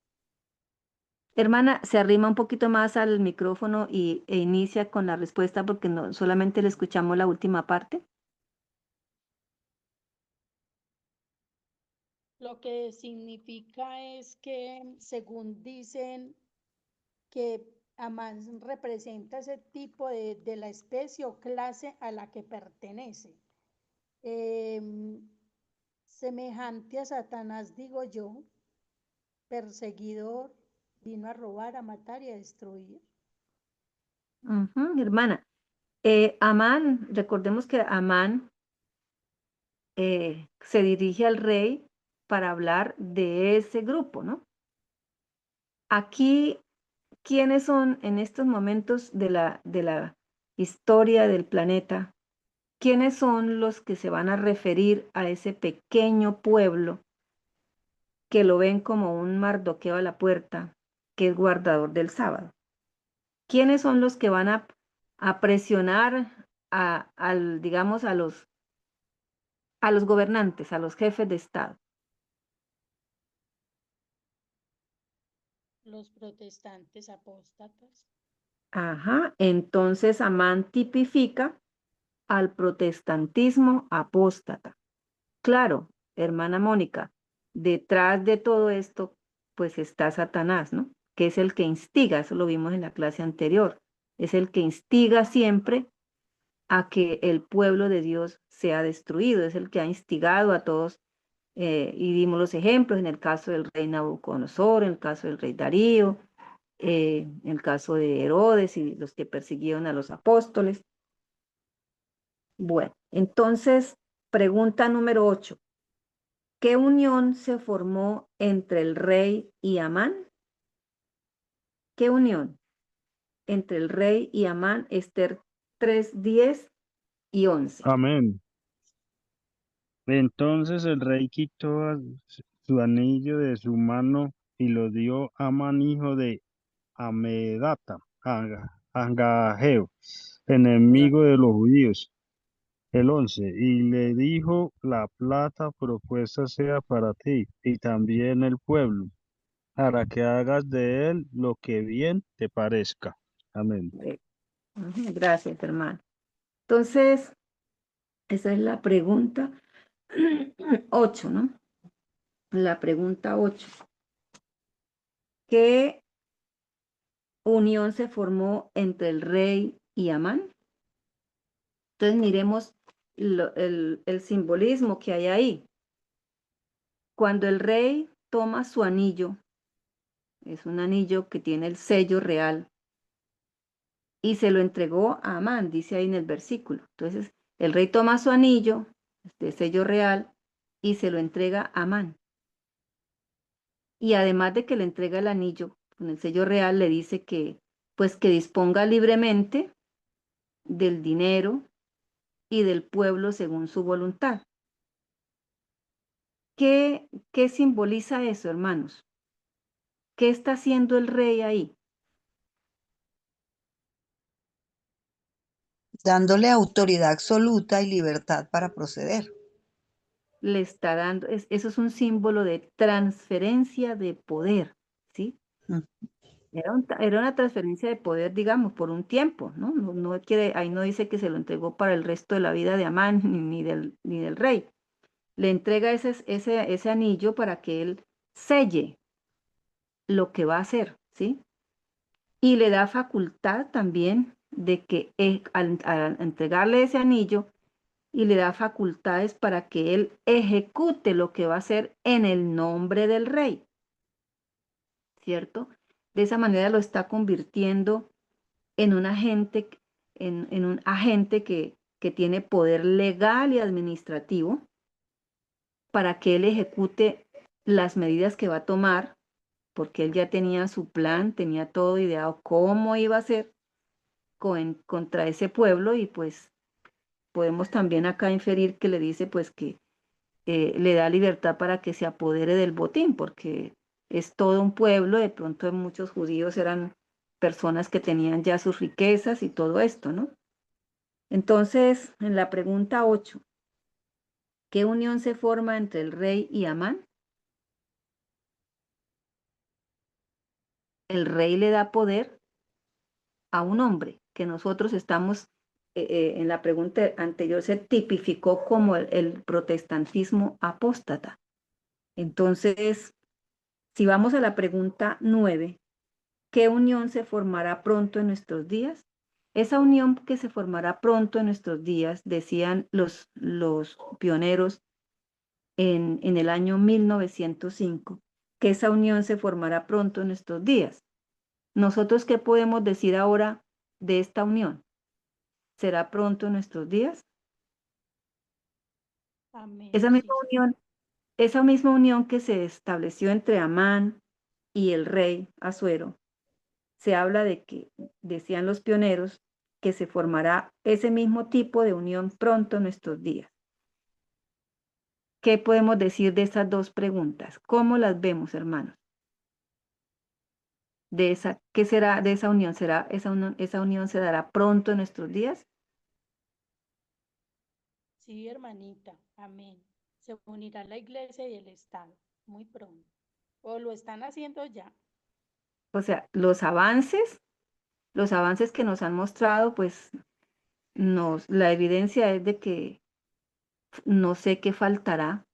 Hermana, se arrima un poquito más al micrófono e inicia con la respuesta porque no solamente le escuchamos la última parte. Lo que significa es que, según dicen, que Amán representa ese tipo de la especie o clase a la que pertenece. Semejante a Satanás, digo yo, perseguidor, vino a robar, a matar y a destruir. Ujú, hermana, Amán, recordemos que Amán se dirige al rey para hablar de ese grupo, ¿no? Aquí, ¿quiénes son en estos momentos de la historia del planeta? ¿Quiénes son los que se van a referir a ese pequeño pueblo que lo ven como un Mardoqueo a la puerta, que es guardador del sábado? ¿Quiénes son los que van a presionar digamos, a los gobernantes, a los jefes de Estado? Los protestantes apóstatas. Ajá, entonces Amán tipifica al protestantismo apóstata. Claro, hermana Mónica, detrás de todo esto, pues está Satanás, ¿no? Que es el que instiga, eso lo vimos en la clase anterior, es el que instiga siempre a que el pueblo de Dios sea destruido, es el que ha instigado a todos, y dimos los ejemplos en el caso del rey Nabucodonosor, en el caso del rey Darío, en el caso de Herodes y los que persiguieron a los apóstoles. Bueno, entonces, pregunta número 8. ¿Qué unión se formó entre el rey y Amán? ¿Qué unión entre el rey y Amán? Esther 3, 10 y 11. Amén. Entonces el rey quitó su anillo de su mano y lo dio a Amán, hijo de Amedata, Agageo, enemigo de los judíos. El 11, y le dijo, la plata propuesta sea para ti y también el pueblo, para que hagas de él lo que bien te parezca. Amén. Gracias, hermano. Entonces, esa es la pregunta 8, ¿no? La pregunta 8. ¿Qué unión se formó entre el rey y Amán? Entonces, miremos el simbolismo que hay ahí. Cuando el rey toma su anillo, es un anillo que tiene el sello real, y se lo entregó a Amán, dice ahí en el versículo. Entonces, el rey toma su anillo de sello real y se lo entrega a Amán. Y además de que le entrega el anillo con el sello real, le dice que, pues, que disponga libremente del dinero y del pueblo según su voluntad. ¿Qué simboliza eso, hermanos? ¿Qué está haciendo el rey ahí? Dándole autoridad absoluta y libertad para proceder. Le está dando, eso es un símbolo de transferencia de poder, Mm. Era una transferencia de poder, digamos, por un tiempo, ¿no? No quiere, ahí no dice que se lo entregó para el resto de la vida de Amán ni del rey. Le entrega ese anillo para que él selle lo que va a hacer, ¿sí? Y le da facultad también de que al entregarle ese anillo, y le da facultades para que él ejecute lo que va a hacer en el nombre del rey, ¿cierto? De esa manera lo está convirtiendo en un agente, en un agente que tiene poder legal y administrativo para que él ejecute las medidas que va a tomar, porque él ya tenía su plan, tenía todo ideado cómo iba a ser contra ese pueblo, y pues podemos también acá inferir que le dice pues que le da libertad para que se apodere del botín, porque es todo un pueblo, de pronto muchos judíos eran personas que tenían ya sus riquezas y todo esto, ¿no? Entonces, en la pregunta 8, ¿qué unión se forma entre el rey y Amán? El rey le da poder a un hombre que nosotros estamos, en la pregunta anterior se tipificó como el protestantismo apóstata. Entonces, si vamos a la pregunta 9, ¿qué unión se formará pronto en nuestros días? Esa unión que se formará pronto en nuestros días, decían los pioneros en el año 1905, que esa unión se formará pronto en nuestros días. ¿Nosotros qué podemos decir ahora de esta unión? ¿Será pronto en nuestros días? Amén. Esa Sí. misma unión, esa misma unión que se estableció entre Amán y el rey Asuero, se habla de que, decían los pioneros, que se formará ese mismo tipo de unión pronto en nuestros días. ¿Qué podemos decir de esas dos preguntas? ¿Cómo las vemos, hermanos? ¿Qué será de esa unión? ¿Será esa unión se dará pronto en nuestros días? Sí, hermanita. Amén. Se unirá la iglesia y el Estado muy pronto. O lo están haciendo ya. O sea, los avances que nos han mostrado, pues la evidencia es de que no sé qué faltará,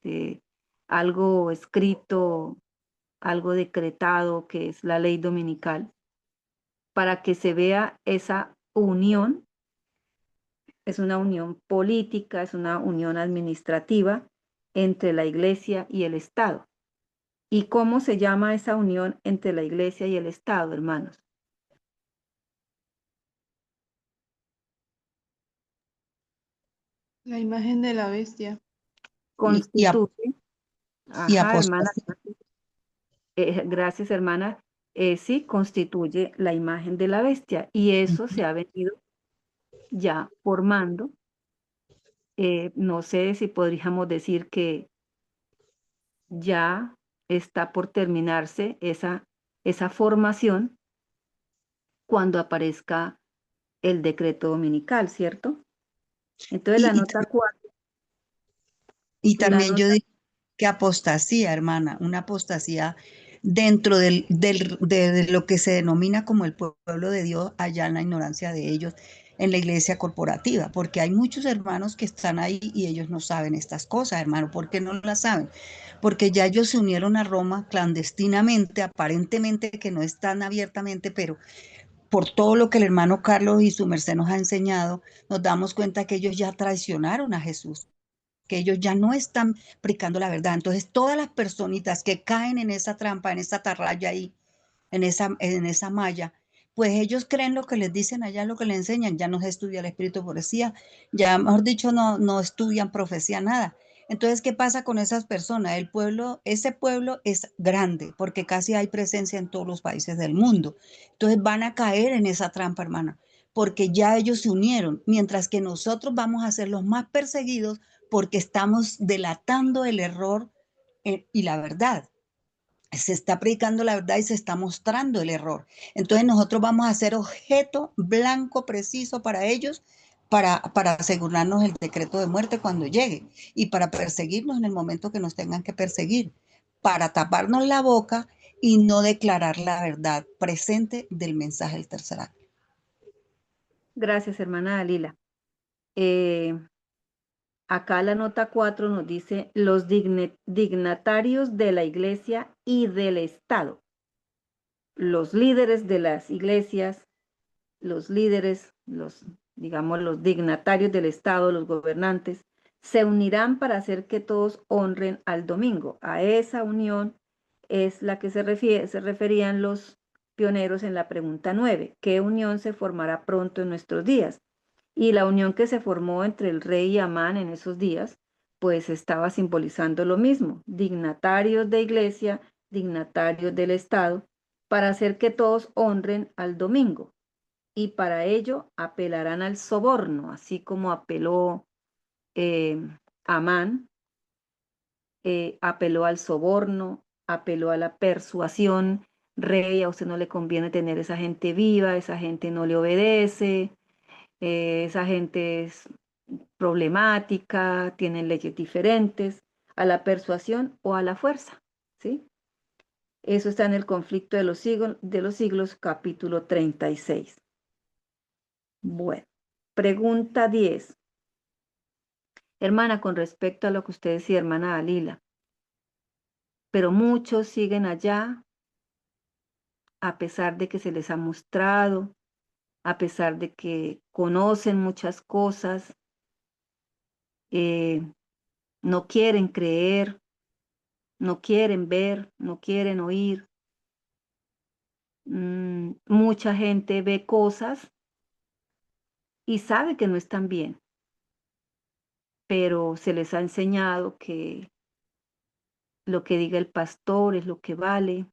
de algo escrito, algo decretado, que es la ley dominical, para que se vea esa unión. Es una unión política, es una unión administrativa entre la iglesia y el Estado. ¿Y cómo se llama esa unión entre la iglesia y el Estado, hermanos? La imagen de la bestia. Constituye, y ajá, hermana, apostasía. gracias, hermana, sí, constituye la imagen de la bestia, y eso se ha venido ya formando. No sé si podríamos decir que ya está por terminarse esa formación cuando aparezca el decreto dominical, ¿cierto? Entonces la Y, y, nota 4, y la también yo nota, digo que apostasía, hermana, una apostasía dentro de lo que se denomina como el pueblo de Dios, allá en la ignorancia de ellos, en la iglesia corporativa, porque hay muchos hermanos que están ahí y ellos no saben estas cosas, hermano. ¿Por qué no las saben? Porque ya ellos se unieron a Roma clandestinamente, aparentemente que no están abiertamente, pero por todo lo que el hermano Carlos y su merced nos ha enseñado, nos damos cuenta que ellos ya traicionaron a Jesús, que ellos ya no están predicando la verdad. Entonces, todas las personitas que caen en esa trampa, en esa atarraya ahí, en esa malla, pues ellos creen lo que les dicen allá, lo que les enseñan. Ya no se estudia el espíritu de profecía, ya, mejor dicho, no estudian profecía, nada. Entonces, ¿qué pasa con esas personas? Ese pueblo es grande porque casi hay presencia en todos los países del mundo. Entonces van a caer en esa trampa, hermana, porque ya ellos se unieron, mientras que nosotros vamos a ser los más perseguidos porque estamos delatando el error y la verdad. Se está predicando la verdad y se está mostrando el error. Entonces nosotros vamos a ser objeto blanco preciso para ellos, para asegurarnos el decreto de muerte cuando llegue y para perseguirnos en el momento que nos tengan que perseguir, para taparnos la boca y no declarar la verdad presente del mensaje del tercer acto. Gracias, hermana Dalila. Acá la nota 4 nos dice los dignatarios de la iglesia y del Estado. Los líderes de las iglesias, los líderes, digamos, los dignatarios del Estado, los gobernantes, se unirán para hacer que todos honren al domingo. A esa unión es la que se referían los pioneros en la pregunta 9. ¿Qué unión se formará pronto en nuestros días? Y la unión que se formó entre el rey y Amán en esos días, pues estaba simbolizando lo mismo, dignatarios de iglesia, dignatarios del Estado, para hacer que todos honren al domingo. Y para ello apelarán al soborno, así como apeló Amán, apeló al soborno, apeló a la persuasión. Rey, a usted no le conviene tener esa gente viva, esa gente no le obedece, esa gente es problemática, tienen leyes diferentes, a la persuasión o a la fuerza, ¿sí? Eso está en el conflicto de los siglos, capítulo 36. Bueno, pregunta 10. Hermana, con respecto a lo que usted decía, hermana Dalila, pero muchos siguen allá a pesar de que se les ha mostrado, a pesar de que conocen muchas cosas, no quieren creer, no quieren ver, no quieren oír. Mucha gente ve cosas y sabe que no están bien, pero se les ha enseñado que lo que diga el pastor es lo que vale,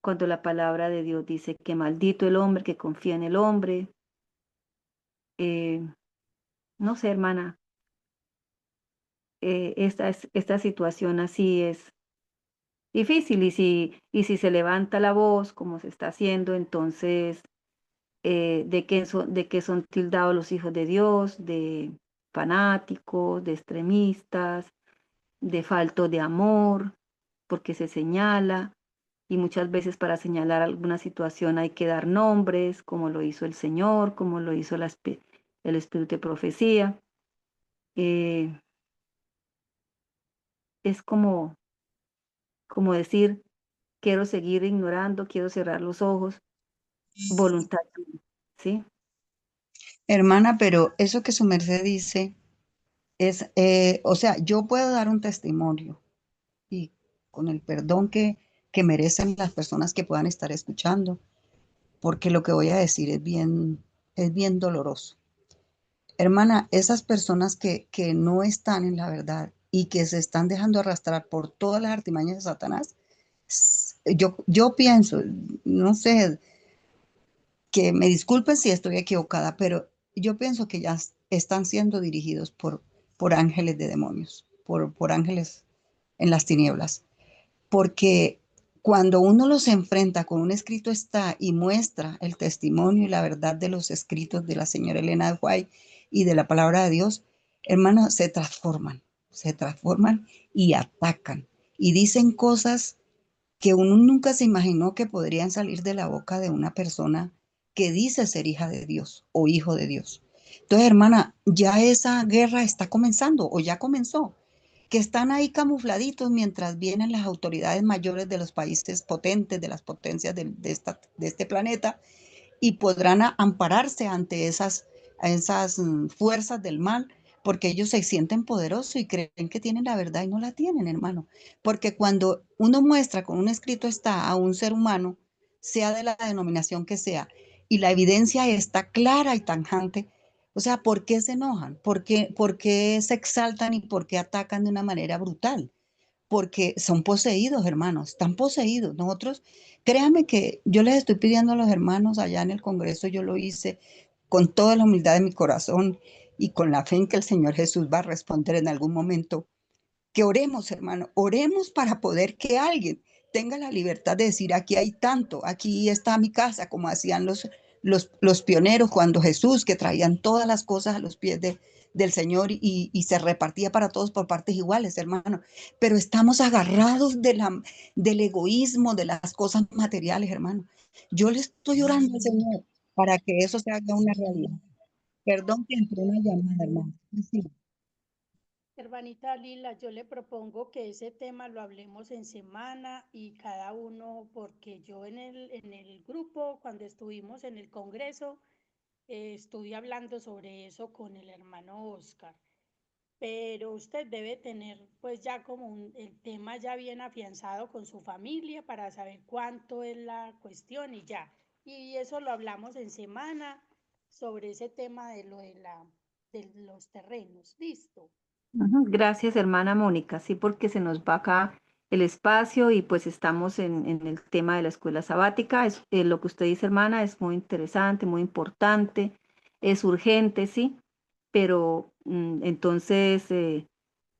cuando la palabra de Dios dice que maldito el hombre que confía en el hombre. No sé, hermana, esta situación así es difícil, y si se levanta la voz como se está haciendo, entonces de qué son tildados los hijos de Dios, de fanáticos, de extremistas, de falto de amor, porque se señala, y muchas veces para señalar alguna situación hay que dar nombres, como lo hizo el Señor, como lo hizo el Espíritu de Profecía. Es como decir, quiero seguir ignorando, quiero cerrar los ojos, voluntad, ¿sí? Hermana, pero eso que su merced dice es, o sea, yo puedo dar un testimonio y con el perdón que merecen las personas que puedan estar escuchando, porque lo que voy a decir es bien doloroso. Hermana, esas personas que no están en la verdad y que se están dejando arrastrar por todas las artimañas de Satanás, yo pienso, no sé, que me disculpen si estoy equivocada, pero yo pienso que ya están siendo dirigidos por ángeles de demonios, por ángeles en las tinieblas. Porque cuando uno los enfrenta con un escrito está y muestra el testimonio y la verdad de los escritos de la señora Elena de White y de la palabra de Dios, hermanos, se transforman y atacan y dicen cosas que uno nunca se imaginó que podrían salir de la boca de una persona que dice ser hija de Dios o hijo de Dios. Entonces, hermana, ya esa guerra está comenzando o ya comenzó, que están ahí camufladitos mientras vienen las autoridades mayores de los países potentes, de las potencias de este planeta, y podrán ampararse ante esas fuerzas del mal, porque ellos se sienten poderosos y creen que tienen la verdad y no la tienen, hermano. Porque cuando uno muestra con un escrito está a un ser humano, sea de la denominación que sea, y la evidencia está clara y tangible, o sea, ¿por qué se enojan? ¿Por qué se exaltan y por qué atacan de una manera brutal? Porque son poseídos, hermanos, están poseídos. Nosotros, créanme que yo les estoy pidiendo a los hermanos allá en el Congreso, yo lo hice con toda la humildad de mi corazón y con la fe en que el Señor Jesús va a responder en algún momento, que oremos, hermano, oremos para poder que alguien tenga la libertad de decir, aquí hay tanto, aquí está mi casa, como hacían los pioneros, cuando Jesús, que traían todas las cosas a los pies del Señor y se repartía para todos por partes iguales, hermano. Pero estamos agarrados del egoísmo, de las cosas materiales, hermano. Yo le estoy orando al Señor para que eso se haga una realidad. Perdón que entró una llamada, hermano. Sí. Hermanita Lila, yo le propongo que ese tema lo hablemos en semana y cada uno, porque yo en el grupo, cuando estuvimos en el Congreso, estuve hablando sobre eso con el hermano Oscar. Pero usted debe tener pues ya como el tema ya bien afianzado con su familia para saber cuánto es la cuestión y ya. Y eso lo hablamos en semana sobre ese tema de de los terrenos. Listo. Ujú. Gracias, hermana Mónica. Sí, porque se nos va acá el espacio y pues estamos en el tema de la escuela sabática. Lo que usted dice, hermana, es muy interesante, muy importante, es urgente, sí, pero entonces le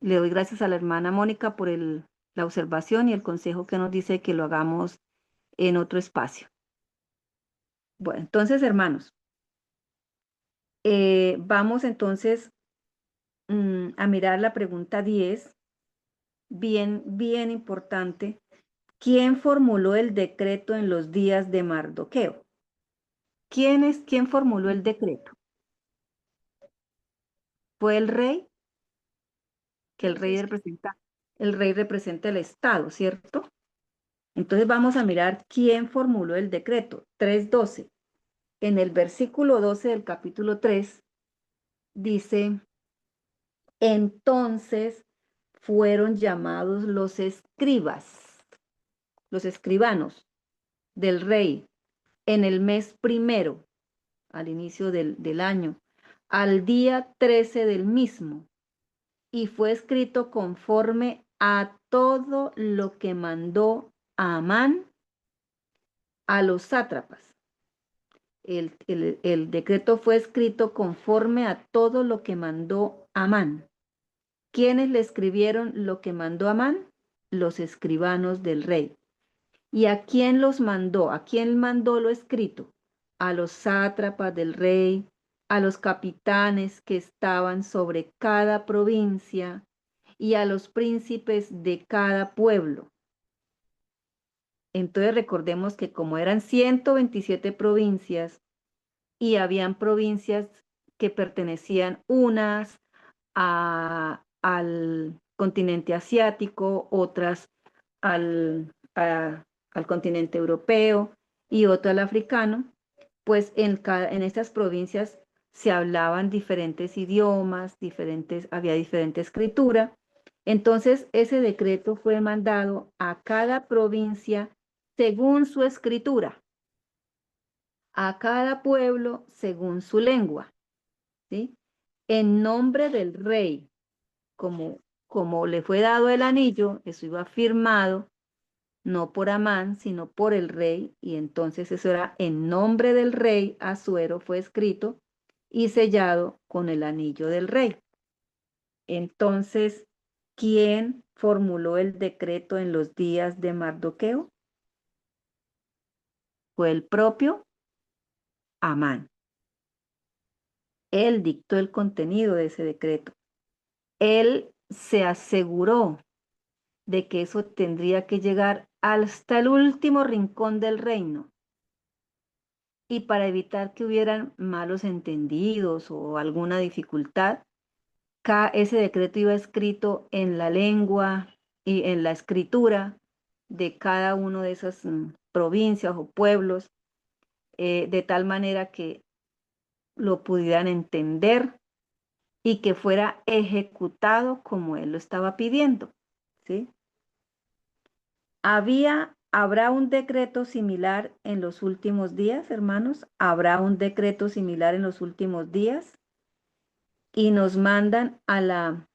doy gracias a la hermana Mónica por la observación y el consejo que nos dice que lo hagamos en otro espacio. Bueno, entonces, hermanos, vamos entonces a mirar la pregunta 10, bien importante. ¿Quién formuló el decreto en los días de Mardoqueo? ¿Quién formuló el decreto? ¿Fue el rey? Que No sé si el rey representa el Estado, ¿cierto? Entonces vamos a mirar quién formuló el decreto. 3:12. En el versículo 12 del capítulo 3 dice, entonces fueron llamados los escribas, los escribanos del rey en el mes primero, al inicio del año, al día 13 del mismo, y fue escrito conforme a todo lo que mandó Amán a los sátrapas. El decreto fue escrito conforme a todo lo que mandó Amán. ¿Quiénes le escribieron lo que mandó Amán? Los escribanos del rey. ¿Y a quién los mandó? ¿A quién mandó lo escrito? A los sátrapas del rey, a los capitanes que estaban sobre cada provincia y a los príncipes de cada pueblo. Entonces recordemos que como eran 127 provincias y habían provincias que pertenecían unas al continente asiático, otras al continente europeo y otro al africano, pues en estas provincias se hablaban diferentes idiomas, había diferente escritura. Entonces, ese decreto fue mandado a cada provincia según su escritura, a cada pueblo según su lengua, ¿sí? En nombre del rey, como le fue dado el anillo, eso iba firmado no por Amán, sino por el rey, y entonces eso era en nombre del rey, Asuero fue escrito y sellado con el anillo del rey. Entonces, ¿quién formuló el decreto en los días de Mardoqueo? Fue el propio Amán. Él dictó el contenido de ese decreto. Él se aseguró de que eso tendría que llegar hasta el último rincón del reino. Y para evitar que hubieran malos entendidos o alguna dificultad, ese decreto iba escrito en la lengua y en la escritura de cada uno de esas provincias o pueblos, de tal manera que lo pudieran entender y que fuera ejecutado como él lo estaba pidiendo, ¿sí? ¿Habrá un decreto similar en los últimos días, hermanos? ¿Habrá un decreto similar en los últimos días? Y nos mandan a la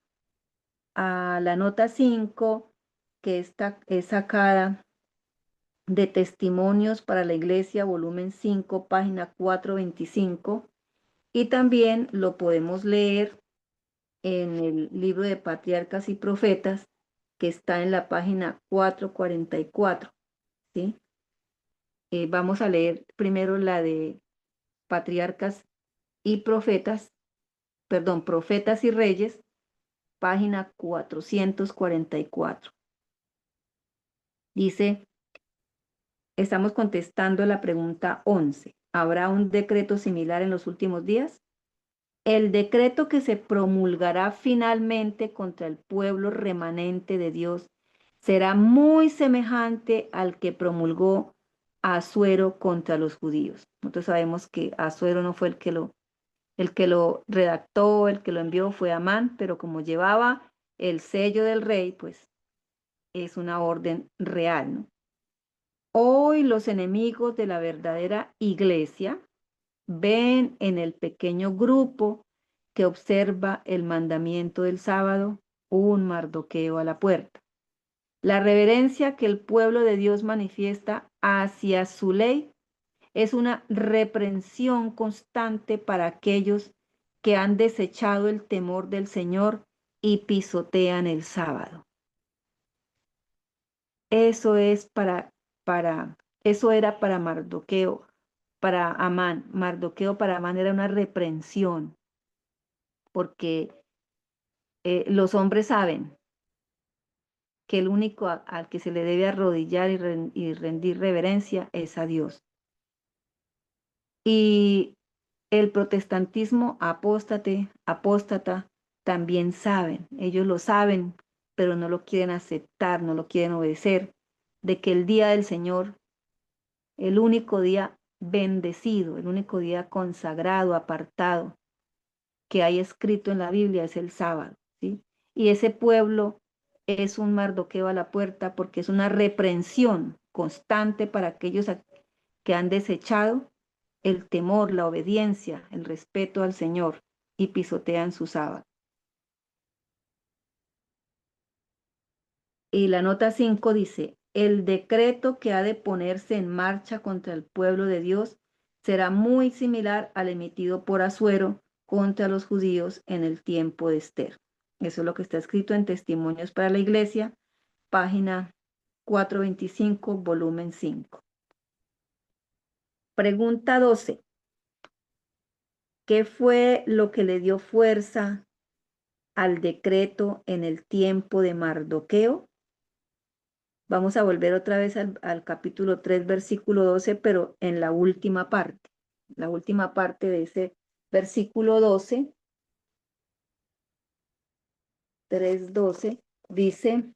nota 5, que es sacada de Testimonios para la Iglesia, volumen 5, página 425, y también lo podemos leer en el libro de Patriarcas y Profetas, que está en la página 444, ¿sí? Vamos a leer primero la de Patriarcas y Profetas, perdón, Profetas y Reyes, página 444. Dice, estamos contestando la pregunta 11. ¿Habrá un decreto similar en los últimos días? El decreto que se promulgará finalmente contra el pueblo remanente de Dios será muy semejante al que promulgó Asuero contra los judíos. Nosotros sabemos que Asuero no fue el que lo redactó, el que lo envió fue Amán, pero como llevaba el sello del rey, pues es una orden real, ¿no? Hoy los enemigos de la verdadera iglesia ven en el pequeño grupo que observa el mandamiento del sábado un Mardoqueo a la puerta. La reverencia que el pueblo de Dios manifiesta hacia su ley es una reprensión constante para aquellos que han desechado el temor del Señor y pisotean el sábado. Eso es eso era para Mardoqueo, para Amán. Mardoqueo para Amán era una reprensión, porque los hombres saben que el único al que se le debe arrodillar y rendir reverencia es a Dios. Y el protestantismo apóstata, también saben, ellos lo saben, pero no lo quieren aceptar, no lo quieren obedecer, de que el día del Señor, el único día bendecido, el único día consagrado, apartado, que hay escrito en la Biblia es el sábado, ¿sí? Y ese pueblo es un Mardoqueo a la puerta porque es una reprensión constante para aquellos que han desechado el temor, la obediencia, el respeto al Señor y pisotean su sábado. Y la nota 5 dice, el decreto que ha de ponerse en marcha contra el pueblo de Dios será muy similar al emitido por Asuero contra los judíos en el tiempo de Esther. Eso es lo que está escrito en Testimonios para la Iglesia, página 425, volumen 5. Pregunta 12. ¿Qué fue lo que le dio fuerza al decreto en el tiempo de Mardoqueo? Vamos a volver otra vez al capítulo 3, versículo 12, pero en la última parte. La última parte de ese versículo 12, 3:12, dice,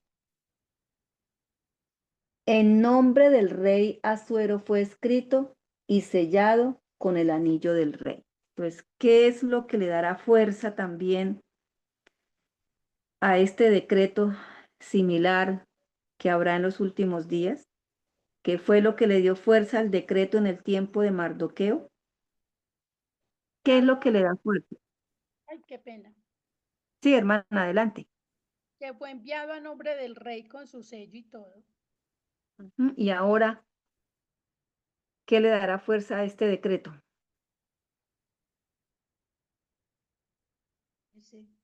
en nombre del rey Asuero fue escrito y sellado con el anillo del rey. Entonces, ¿qué es lo que le dará fuerza también a este decreto similar que habrá en los últimos días? ¿Qué fue lo que le dio fuerza al decreto en el tiempo de Mardoqueo? ¿Qué es lo que le da fuerza? Ay, qué pena. Sí, hermana, adelante. Que fue enviado a nombre del rey con su sello y todo. Y ahora, ¿qué le dará fuerza a este decreto?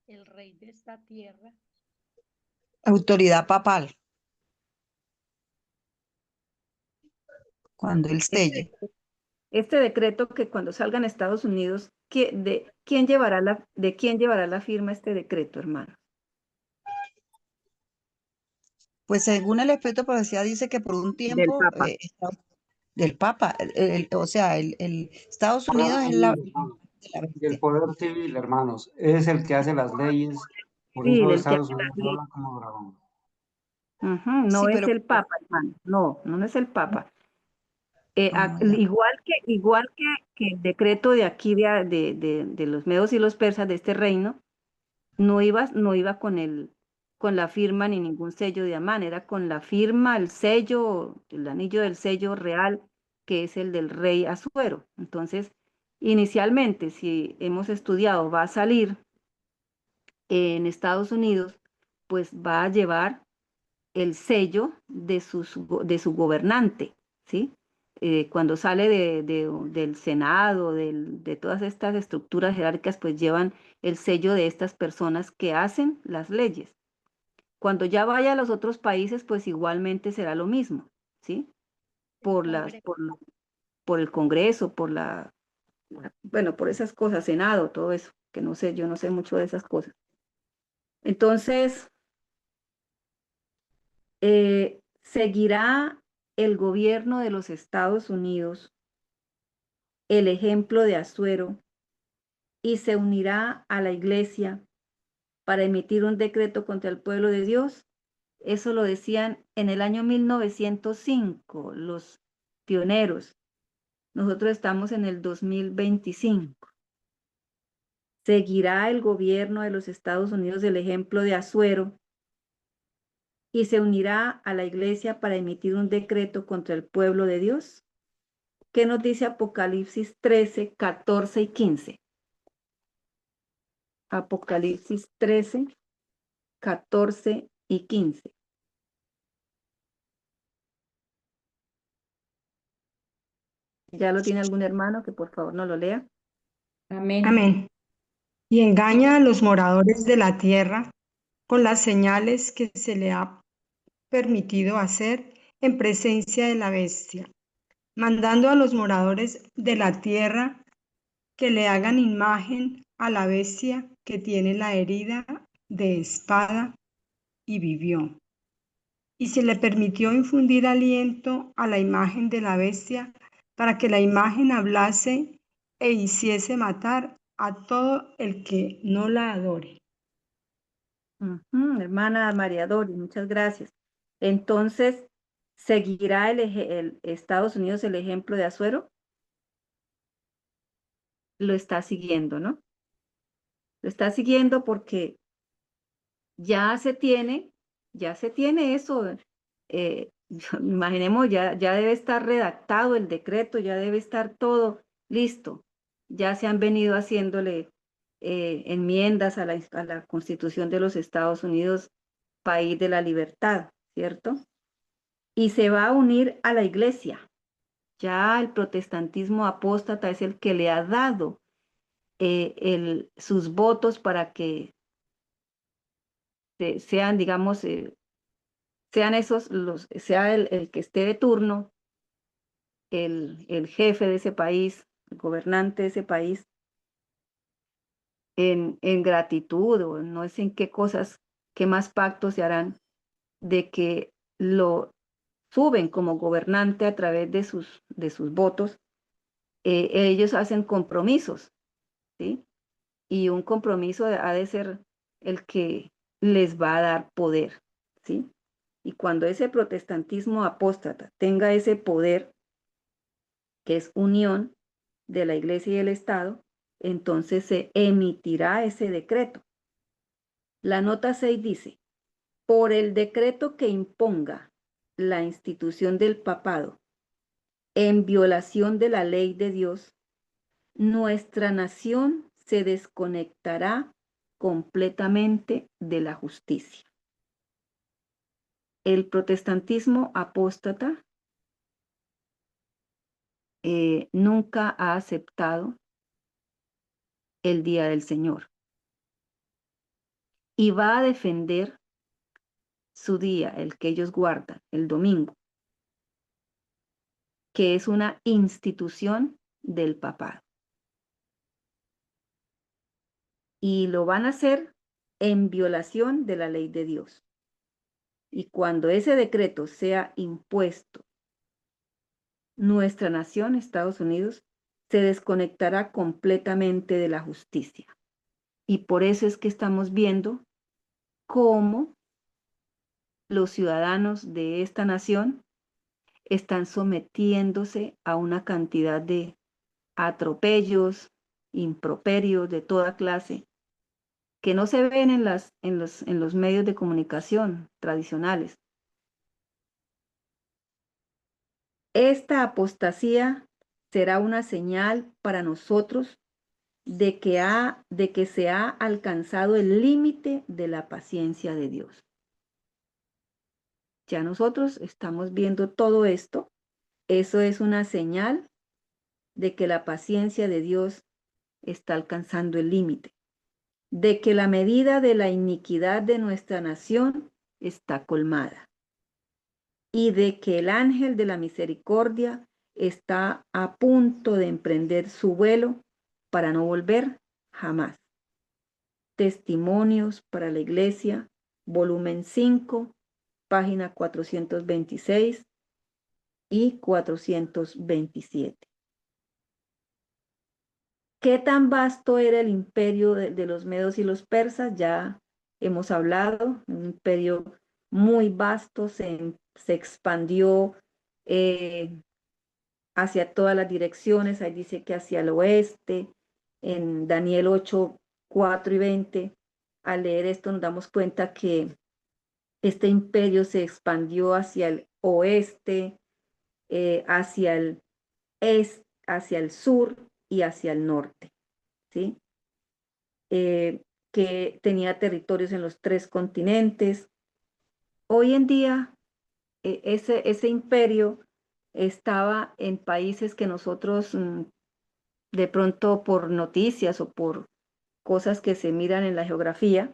El rey de esta tierra. Autoridad papal, cuando él selle. Este decreto que cuando salga en Estados Unidos, ¿de quién llevará la firma este decreto, hermano? Pues según el Espíritu de Profecía dice que por un Del tiempo Papa. del Papa, o sea, el Estados Unidos es la Del bestia. poder civil, hermanos, es el que hace las leyes, por Sí, eso del que Estados hace Unidos la ley. habla como dragón. No Sí, es pero el Papa, hermano. No es el Papa. ya. Igual que el decreto de aquí de los medos y los persas de este reino, no iba con la firma ni ningún sello de Amán, era con la firma, el sello, el anillo del sello real, que es el del rey Asuero. Entonces, inicialmente, si hemos estudiado, va a salir en Estados Unidos, pues va a llevar el sello de su gobernante, ¿sí? Cuando sale del Senado, de todas estas estructuras jerárquicas, pues llevan el sello de estas personas que hacen las leyes. Cuando ya vaya a los otros países, pues igualmente será lo mismo, ¿sí? Por el Congreso, por bueno, por esas cosas, Senado, todo eso, que no sé, yo no sé mucho de esas cosas. Entonces, ¿seguirá el gobierno de los Estados Unidos el ejemplo de Asuero y se unirá a la iglesia para emitir un decreto contra el pueblo de Dios? Eso lo decían en el año 1905, los pioneros. Nosotros estamos en el 2025. ¿Seguirá el gobierno de los Estados Unidos el ejemplo de Asuero y se unirá a la iglesia para emitir un decreto contra el pueblo de Dios? ¿Qué nos dice Apocalipsis 13, 14 y 15? Apocalipsis 13, 14 y 15. ¿Ya lo tiene algún hermano que por favor no lo lea? Amén. Amén. Y engaña a los moradores de la tierra con las señales que se le ha permitido hacer en presencia de la bestia, mandando a los moradores de la tierra que le hagan imagen a la bestia que tiene la herida de espada y vivió. Y se le permitió infundir aliento a la imagen de la bestia para que la imagen hablase e hiciese matar a todo el que no la adore. Hermana María Doris, muchas gracias. Entonces, ¿seguirá el Estados Unidos el ejemplo de Asuero? Lo está siguiendo, ¿no? Lo está siguiendo porque ya se tiene eso. Imaginemos, ya debe estar redactado el decreto, ya debe estar todo listo. Ya se han venido haciéndole enmiendas a la Constitución de los Estados Unidos, país de la libertad, ¿cierto? Y se va a unir a la iglesia. Ya el protestantismo apóstata es el que le ha dado sus votos para que sean, digamos, sean esos, sea el que esté de turno, el jefe de ese país, el gobernante de ese país, en gratitud o no sé en qué cosas, qué más pactos se harán de que lo suben como gobernante a través de sus votos. Ellos hacen compromisos, ¿sí? Y un compromiso ha de ser el que les va a dar poder, ¿sí? Y cuando ese protestantismo apóstata tenga ese poder, que es unión de la iglesia y el Estado, entonces se emitirá ese decreto. La nota 6 dice, por el decreto que imponga la institución del papado en violación de la ley de Dios, nuestra nación se desconectará completamente de la justicia. El protestantismo apóstata nunca ha aceptado el día del Señor y va a defender su día, el que ellos guardan, el domingo, que es una institución del papado. Y lo van a hacer en violación de la ley de Dios. Y cuando ese decreto sea impuesto, nuestra nación, Estados Unidos, se desconectará completamente de la justicia. Y por eso es que estamos viendo cómo los ciudadanos de esta nación están sometiéndose a una cantidad de atropellos, improperios de toda clase, que no se ven en los medios de comunicación tradicionales. Esta apostasía será una señal para nosotros de que se ha alcanzado el límite de la paciencia de Dios. Ya nosotros estamos viendo todo esto. Eso es una señal de que la paciencia de Dios está alcanzando el límite, de que la medida de la iniquidad de nuestra nación está colmada y de que el ángel de la misericordia está a punto de emprender su vuelo para no volver jamás. Testimonios para la Iglesia, volumen 5, página 426 y 427. ¿Qué tan vasto era el imperio de los medos y los persas? Ya hemos hablado, un imperio muy vasto, se expandió hacia todas las direcciones. Ahí dice que hacia el oeste, en Daniel 8, 4 y 20. Al leer esto nos damos cuenta que este imperio se expandió hacia el oeste, hacia el este, hacia el sur y hacia el norte, ¿sí? Que tenía territorios en los 3 continentes. Hoy en día, ese imperio estaba en países que nosotros de pronto por noticias o por cosas que se miran en la geografía,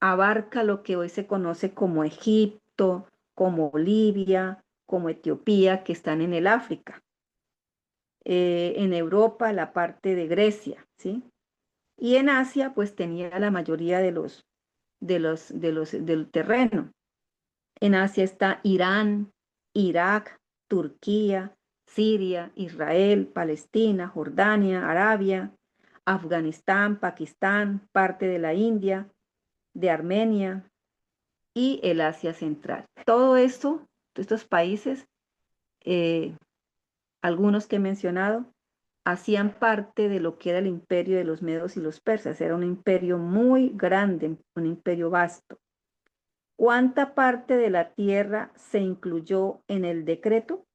abarca lo que hoy se conoce como Egipto, como Libia, como Etiopía, que están en el África. En Europa, la parte de Grecia, ¿sí? Y en Asia, pues tenía la mayoría del terreno. En Asia está Irán, Irak, Turquía, Siria, Israel, Palestina, Jordania, Arabia, Afganistán, Pakistán, parte de la India, de Armenia y el Asia Central. Todo esto, estos países, algunos que he mencionado, hacían parte de lo que era el imperio de los medos y los persas. Era un imperio muy grande, un imperio vasto. ¿Cuánta parte de la tierra se incluyó en el decreto?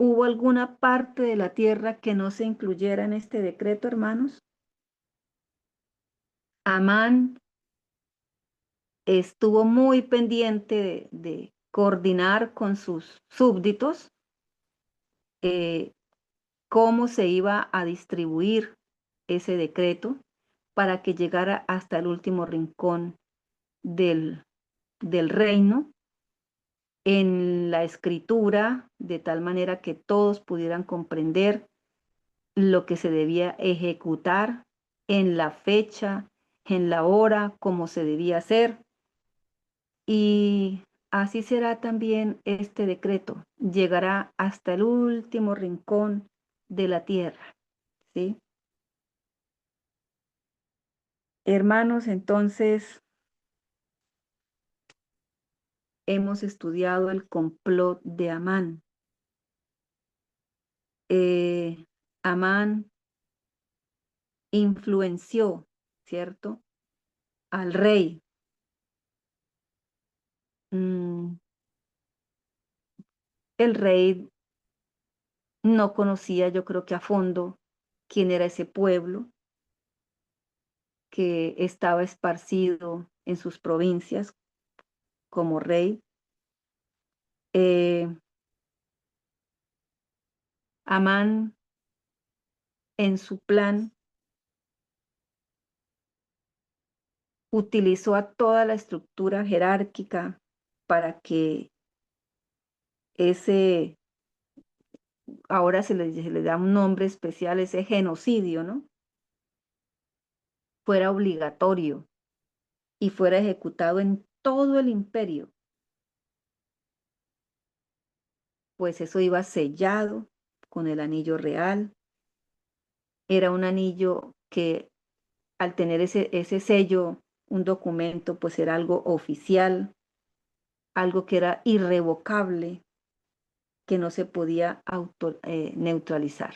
¿Hubo alguna parte de la tierra que no se incluyera en este decreto, hermanos? Amán estuvo muy pendiente de coordinar con sus súbditos cómo se iba a distribuir ese decreto para que llegara hasta el último rincón del reino en la escritura, de tal manera que todos pudieran comprender lo que se debía ejecutar en la fecha, en la hora, como se debía hacer. Y así será también este decreto. Llegará hasta el último rincón de la tierra, ¿sí? Hermanos, entonces hemos estudiado el complot de Amán. Amán influenció, ¿cierto?, al rey. El rey no conocía, yo creo que a fondo, quién era ese pueblo que estaba esparcido en sus provincias como rey. Amán, en su plan, utilizó a toda la estructura jerárquica para que ese, ahora se le da un nombre especial, ese genocidio, ¿no?, fuera obligatorio y fuera ejecutado en todo el imperio, pues eso iba sellado con el anillo real. Era un anillo que al tener ese sello, un documento, pues era algo oficial, algo que era irrevocable, que no se podía neutralizar.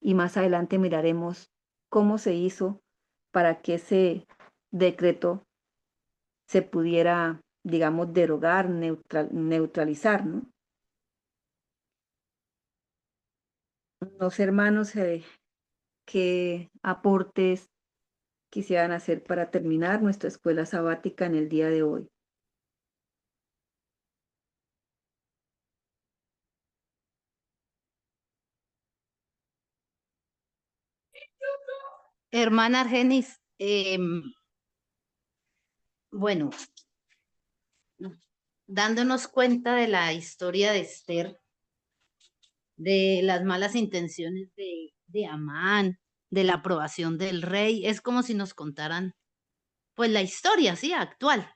Y más adelante miraremos cómo se hizo para que ese decreto se pudiera, digamos, derogar, neutralizar, ¿no? Los hermanos, ¿qué aportes quisieran hacer para terminar nuestra escuela sabática en el día de hoy? Hermana Argenis, bueno, dándonos cuenta de la historia de Esther, de las malas intenciones de Amán, de la aprobación del rey. Es como si nos contaran, pues, la historia, sí, actual.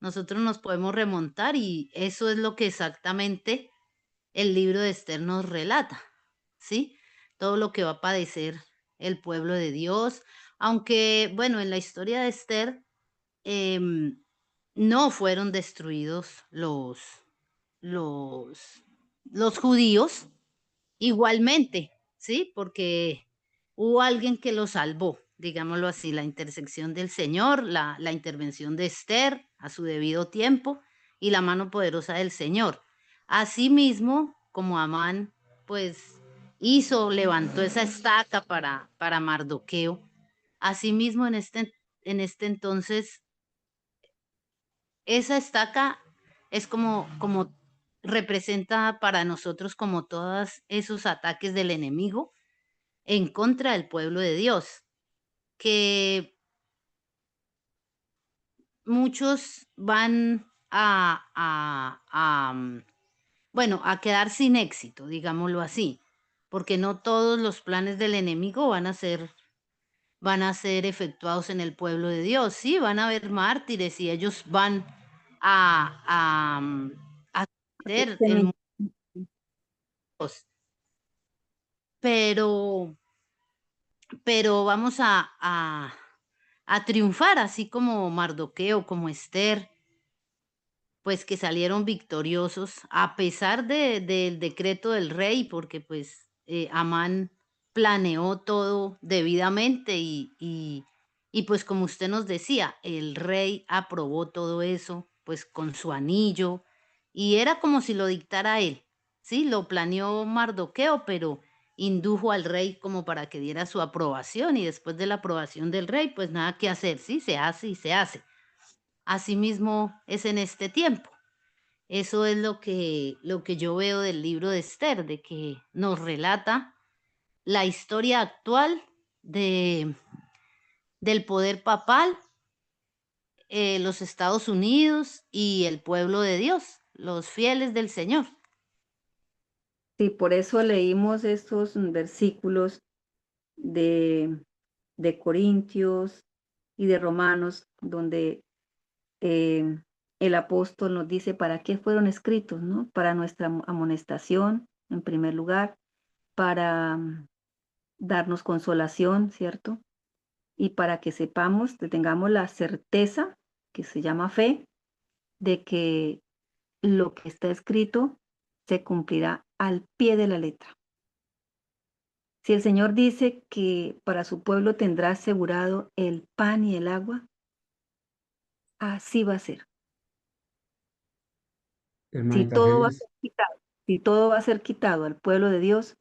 Nosotros nos podemos remontar y eso es lo que exactamente el libro de Esther nos relata, ¿sí? Todo lo que va a padecer el pueblo de Dios, aunque, bueno, en la historia de Esther no fueron destruidos los, los judíos igualmente, ¿sí? Porque hubo alguien que los salvó, digámoslo así, la intersección del Señor, la intervención de Esther a su debido tiempo y la mano poderosa del Señor. Asimismo, como Amán, pues levantó esa estaca para Mardoqueo. Asimismo, en este entonces, esa estaca es como representa para nosotros como todos esos ataques del enemigo en contra del pueblo de Dios, que muchos van bueno, a quedar sin éxito, digámoslo así, porque no todos los planes del enemigo van a ser efectuados en el pueblo de Dios. Sí, van a haber mártires y ellos van a hacer el mundo, pero vamos a triunfar, así como Mardoqueo, como Esther, pues que salieron victoriosos a pesar del decreto del rey, porque pues Amán planeó todo debidamente y pues como usted nos decía, el rey aprobó todo eso pues con su anillo y era como si lo dictara él, ¿sí? Lo planeó Mardoqueo, pero indujo al rey como para que diera su aprobación y después de la aprobación del rey pues nada que hacer, ¿sí? Se hace y se hace. Asimismo es en este tiempo. Eso es lo que yo veo del libro de Esther, de que nos relata la historia actual del poder papal, los Estados Unidos y el pueblo de Dios, los fieles del Señor. Sí, por eso leímos estos versículos de, de Corintios y de Romanos, donde el apóstol nos dice para qué fueron escritos, ¿no? Para nuestra amonestación, en primer lugar, para darnos consolación, ¿cierto? Y para que sepamos, que tengamos la certeza, que se llama fe, de que lo que está escrito se cumplirá al pie de la letra. Si el Señor dice que para su pueblo tendrá asegurado el pan y el agua, así va a ser. Si Hermanita todo va a Argenis, ser quitado, si todo va a ser quitado al pueblo de Dios,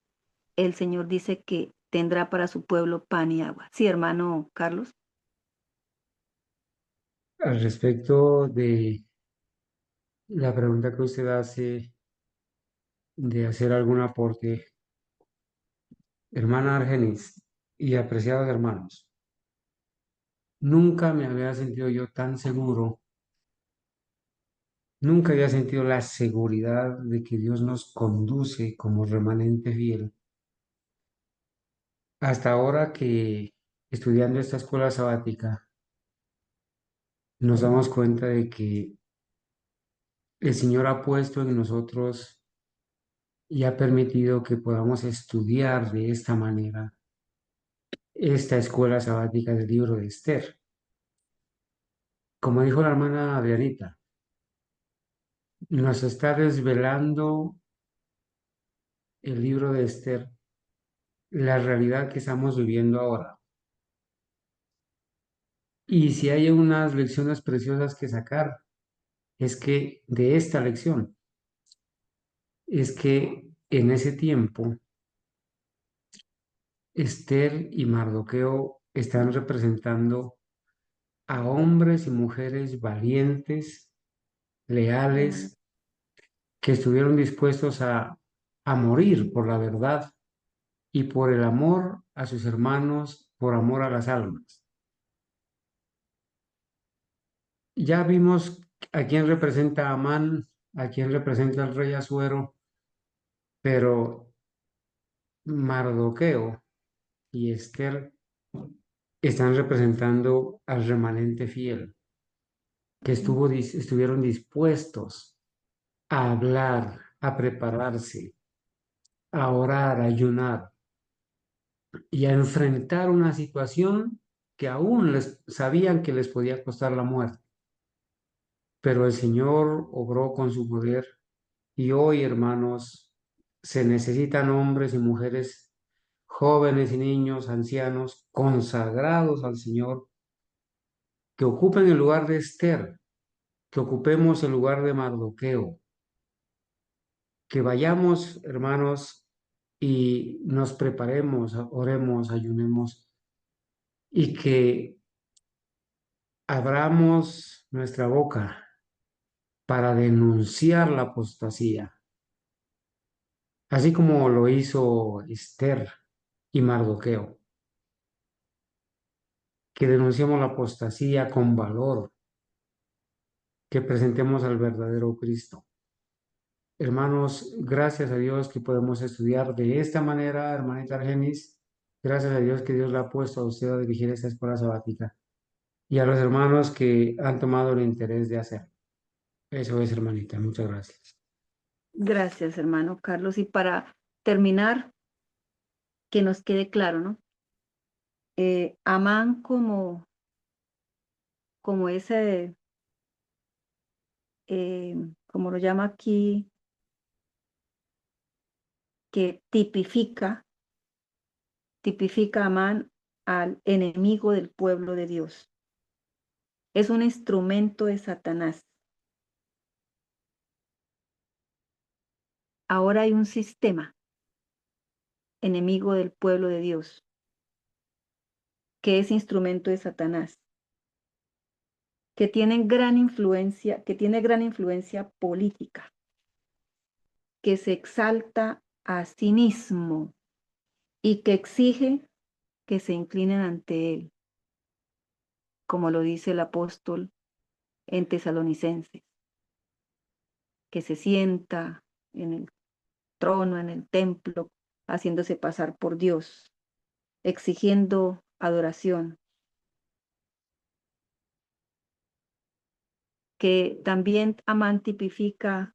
el Señor dice que tendrá para su pueblo pan y agua. Sí, hermano Carlos. al respecto de la pregunta que usted hace de hacer algún aporte, hermana Argenis y apreciados hermanos, nunca me había sentido yo tan seguro, nunca había sentido la seguridad de que Dios nos conduce como remanente fiel. Hasta ahora que estudiando esta escuela sabática, nos damos cuenta de que el Señor ha puesto en nosotros y ha permitido que podamos estudiar de esta manera esta escuela sabática del libro de Esther. Como dijo la hermana Adrianita, nos está desvelando el libro de Esther, la realidad que estamos viviendo ahora. Y si hay unas lecciones preciosas que sacar, es que de esta lección, es que en ese tiempo, Esther y Mardoqueo están representando a hombres y mujeres valientes, leales, que estuvieron dispuestos a morir por la verdad y por el amor a sus hermanos, por amor a las almas. Ya vimos a quién representa Amán, a quién representa el rey Asuero, pero Mardoqueo y Esther están representando al remanente fiel, que estuvieron dispuestos a hablar, a prepararse, a orar, a ayunar y a enfrentar una situación que aún les sabían que les podía costar la muerte. Pero el Señor obró con su poder y hoy, hermanos, se necesitan hombres y mujeres, jóvenes y niños, ancianos, consagrados al Señor, que ocupen el lugar de Esther, que ocupemos el lugar de Mardoqueo, que vayamos, hermanos, y nos preparemos, oremos, ayunemos, y que abramos nuestra boca para denunciar la apostasía, así como lo hizo Esther y Mardoqueo, que denunciemos la apostasía con valor, que presentemos al verdadero Cristo. Hermanos, gracias a Dios que podemos estudiar de esta manera, hermanita Argenis. Gracias a Dios que Dios la ha puesto a usted a dirigir esta escuela sabática y a los hermanos que han tomado el interés de hacerlo. Eso es, hermanita. Muchas gracias. Gracias, hermano Carlos. Y para terminar, que nos quede claro, ¿no? Amán como ese, como lo llama aquí, que tipifica a Amán al enemigo del pueblo de Dios. Es un instrumento de Satanás. Ahora hay un sistema enemigo del pueblo de Dios, que es instrumento de Satanás, que tiene gran influencia política, que se exalta a sí mismo y que exige que se inclinen ante él, como lo dice el apóstol en Tesalonicenses, que se sienta en el trono, en el templo, haciéndose pasar por Dios, exigiendo adoración, que también Amán tipifica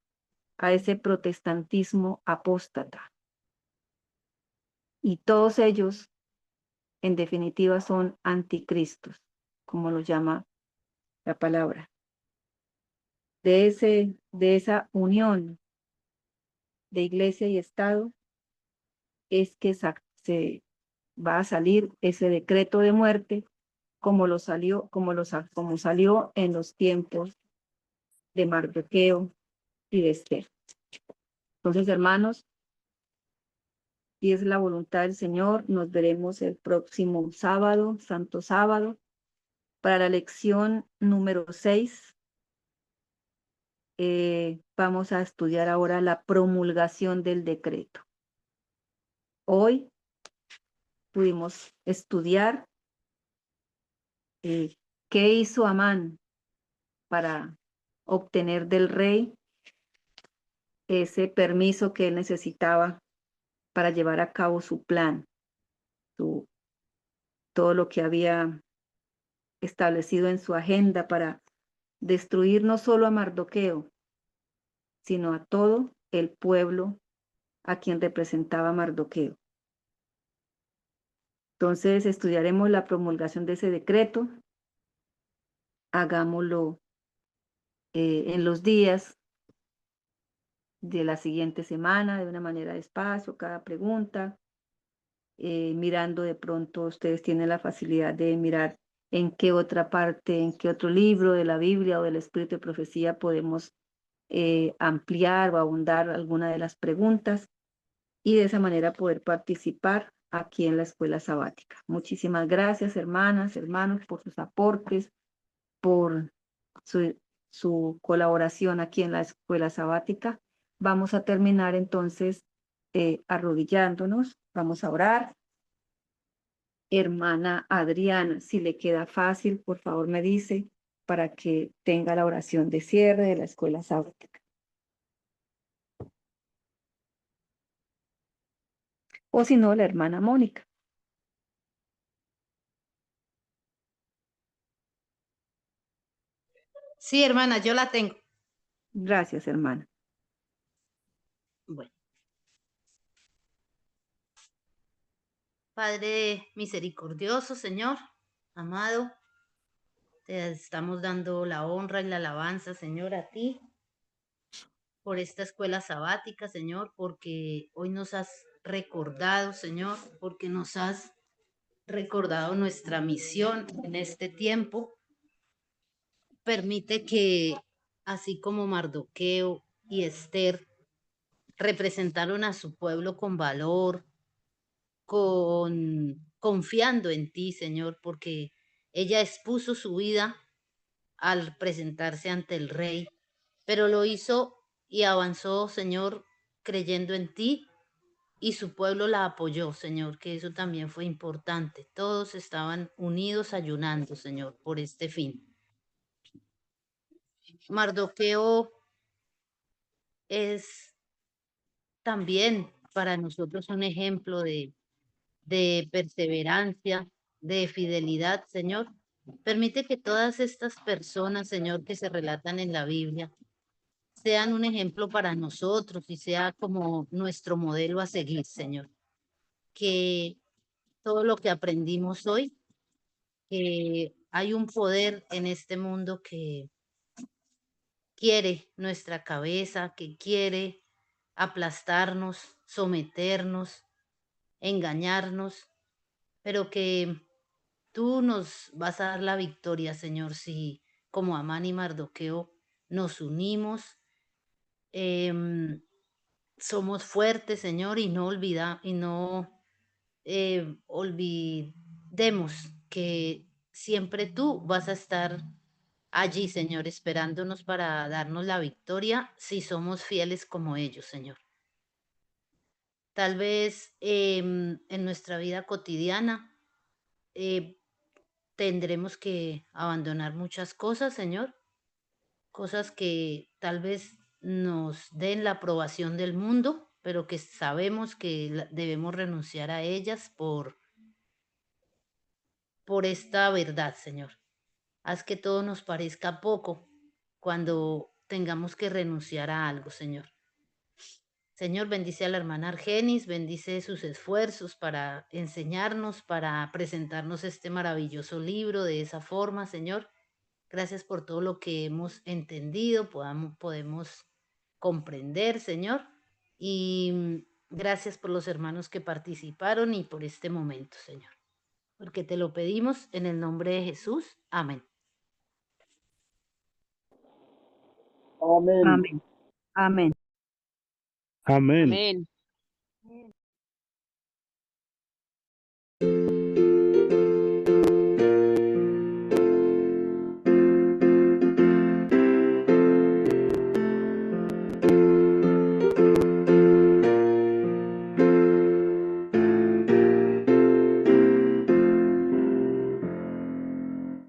a ese protestantismo apóstata. Y todos ellos, en definitiva, son anticristos, como lo llama la palabra. De esa unión de iglesia y Estado es que se va a salir ese decreto de muerte como salió en los tiempos de Mardoqueo y de Esther. Entonces, hermanos, si es la voluntad del Señor, nos veremos el próximo sábado, Santo Sábado, para la lección número 6. Vamos a estudiar ahora la promulgación del decreto. Hoy pudimos estudiar qué hizo Amán para obtener del rey ese permiso que él necesitaba para llevar a cabo su plan, todo lo que había establecido en su agenda para destruir no solo a Mardoqueo, sino a todo el pueblo a quien representaba Mardoqueo. Entonces estudiaremos la promulgación de ese decreto. Hagámoslo en los días de la siguiente semana, de una manera despacio, cada pregunta, mirando de pronto, ustedes tienen la facilidad de mirar en qué otra parte, en qué otro libro de la Biblia o del Espíritu de Profecía podemos ampliar o abundar alguna de las preguntas y de esa manera poder participar aquí en la escuela sabática. Muchísimas gracias, hermanas, hermanos, por sus aportes, por su colaboración aquí en la escuela sabática. Vamos a terminar entonces arrodillándonos. Vamos a orar. Hermana Adriana, si le queda fácil, por favor me dice para que tenga la oración de cierre de la escuela sabática. O si no, la hermana Mónica. Sí, hermana, yo la tengo. Gracias, hermana. Bueno. Padre misericordioso, Señor, amado, te estamos dando la honra y la alabanza, Señor, a ti, por esta escuela sabática, Señor, porque hoy nos has recordado, Señor, porque nos has recordado nuestra misión en este tiempo. Permite que, así como Mardoqueo y Esther representaron a su pueblo con valor, confiando en ti, Señor, porque ella expuso su vida al presentarse ante el rey, pero lo hizo y avanzó, Señor, creyendo en ti, y su pueblo la apoyó, Señor, que eso también fue importante. Todos estaban unidos ayunando, Señor, por este fin. Mardoqueo es también para nosotros un ejemplo de perseverancia, de fidelidad, Señor. Permite que todas estas personas, Señor, que se relatan en la Biblia, sean un ejemplo para nosotros y sea como nuestro modelo a seguir, Señor. Que todo lo que aprendimos hoy, que hay un poder en este mundo que quiere nuestra cabeza, que quiere aplastarnos, someternos, engañarnos, pero que tú nos vas a dar la victoria, Señor, si como Amán y Mardoqueo nos unimos, somos fuertes, Señor, y no olvidemos que siempre tú vas a estar allí, Señor, esperándonos para darnos la victoria si somos fieles como ellos, Señor. Tal vez en nuestra vida cotidiana tendremos que abandonar muchas cosas, Señor, cosas que tal vez nos den la aprobación del mundo, pero que sabemos que debemos renunciar a ellas por esta verdad, Señor. Haz que todo nos parezca poco cuando tengamos que renunciar a algo, Señor. Señor, bendice a la hermana Argenis, bendice sus esfuerzos para enseñarnos, para presentarnos este maravilloso libro de esa forma, Señor. Gracias por todo lo que hemos entendido, podemos comprender, Señor. Y gracias por los hermanos que participaron y por este momento, Señor. Porque te lo pedimos en el nombre de Jesús. Amén. Amén. Amén. Amén. Amén. Amén.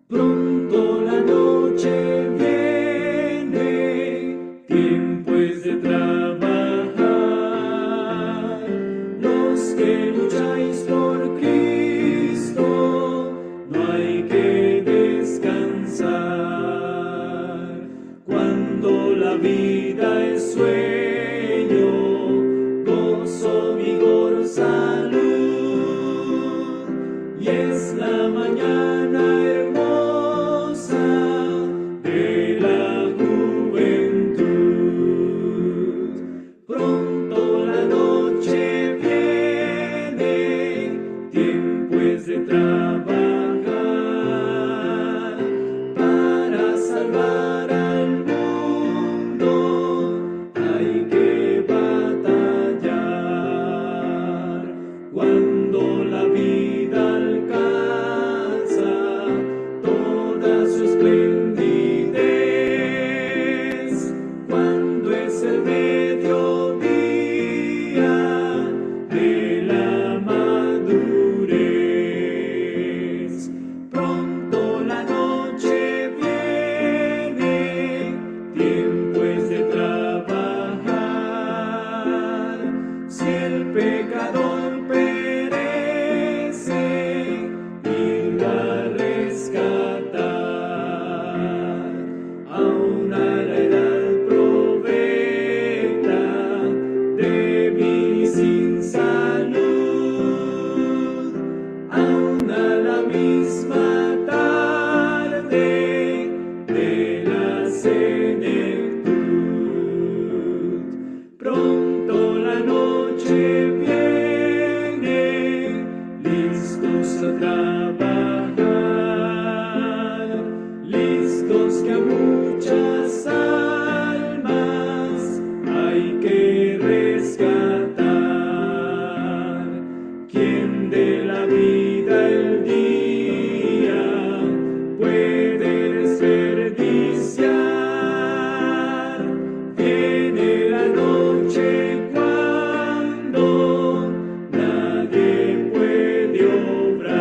Pronto la noche viene, tiempo es de trabajar. Los que lucháis por Cristo, no hay que descansar. Cuando la vida es sueño, gozo, vigor, salud, y es la mañana hermosa de la juventud. Pronto la noche viene, tiempo es de trabajar para salvar al mundo. Hay que batallar. Cuando la vida alcanza toda su esplendidez, cuando es el mediodía de la madurez, misma tarde de la senectud. Pronto la noche viene, listos a trabajar, listos que a muchas almas hay que rescatar. ¿Quién de la vida el día puede desperdiciar? Viene la noche cuando nadie puede obrar.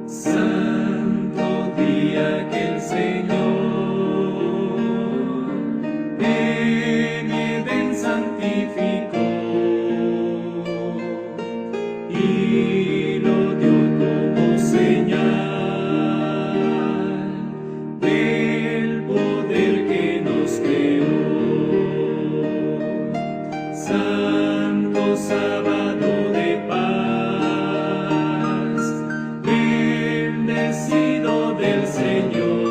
Santo día que el Señor en Edén santificó y lo dio como señal del poder que nos creó. Santo sábado de paz, bendecido del Señor.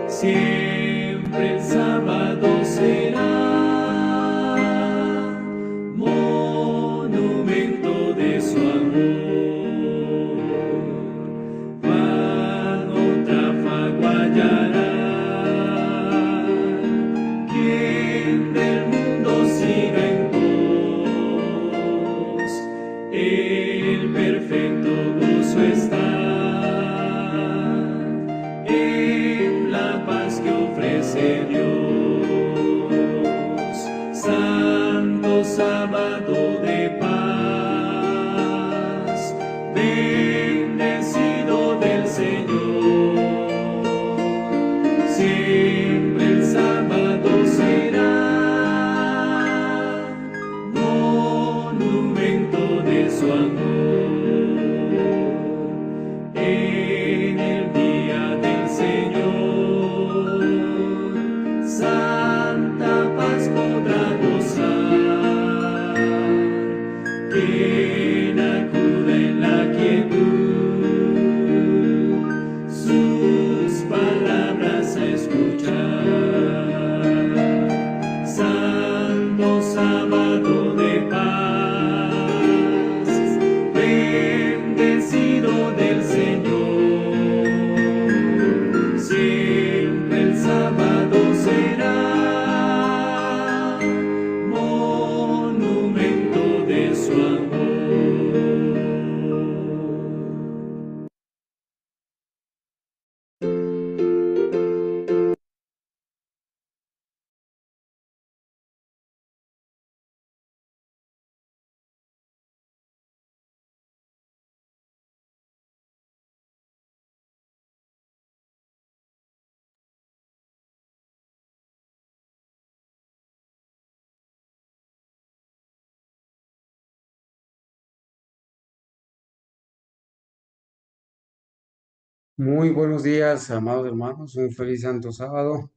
Siempre el sábado será monumento de su amor. Cuando trafaguallará quien del mundo siga en pos, el perfecto gozo está en la paz que ofrece Dios. Santo sábado de paz, bendecido del Señor. Siempre el sábado será monumento de su amor. En el día del Señor, santa paz podrá gozar. Quien acuda en la quietud, sus palabras a escuchar. Santo sábado de paz, bendecido del Señor. Siempre el sábado será monumento de su amor. Muy buenos días, amados hermanos. Un feliz santo sábado.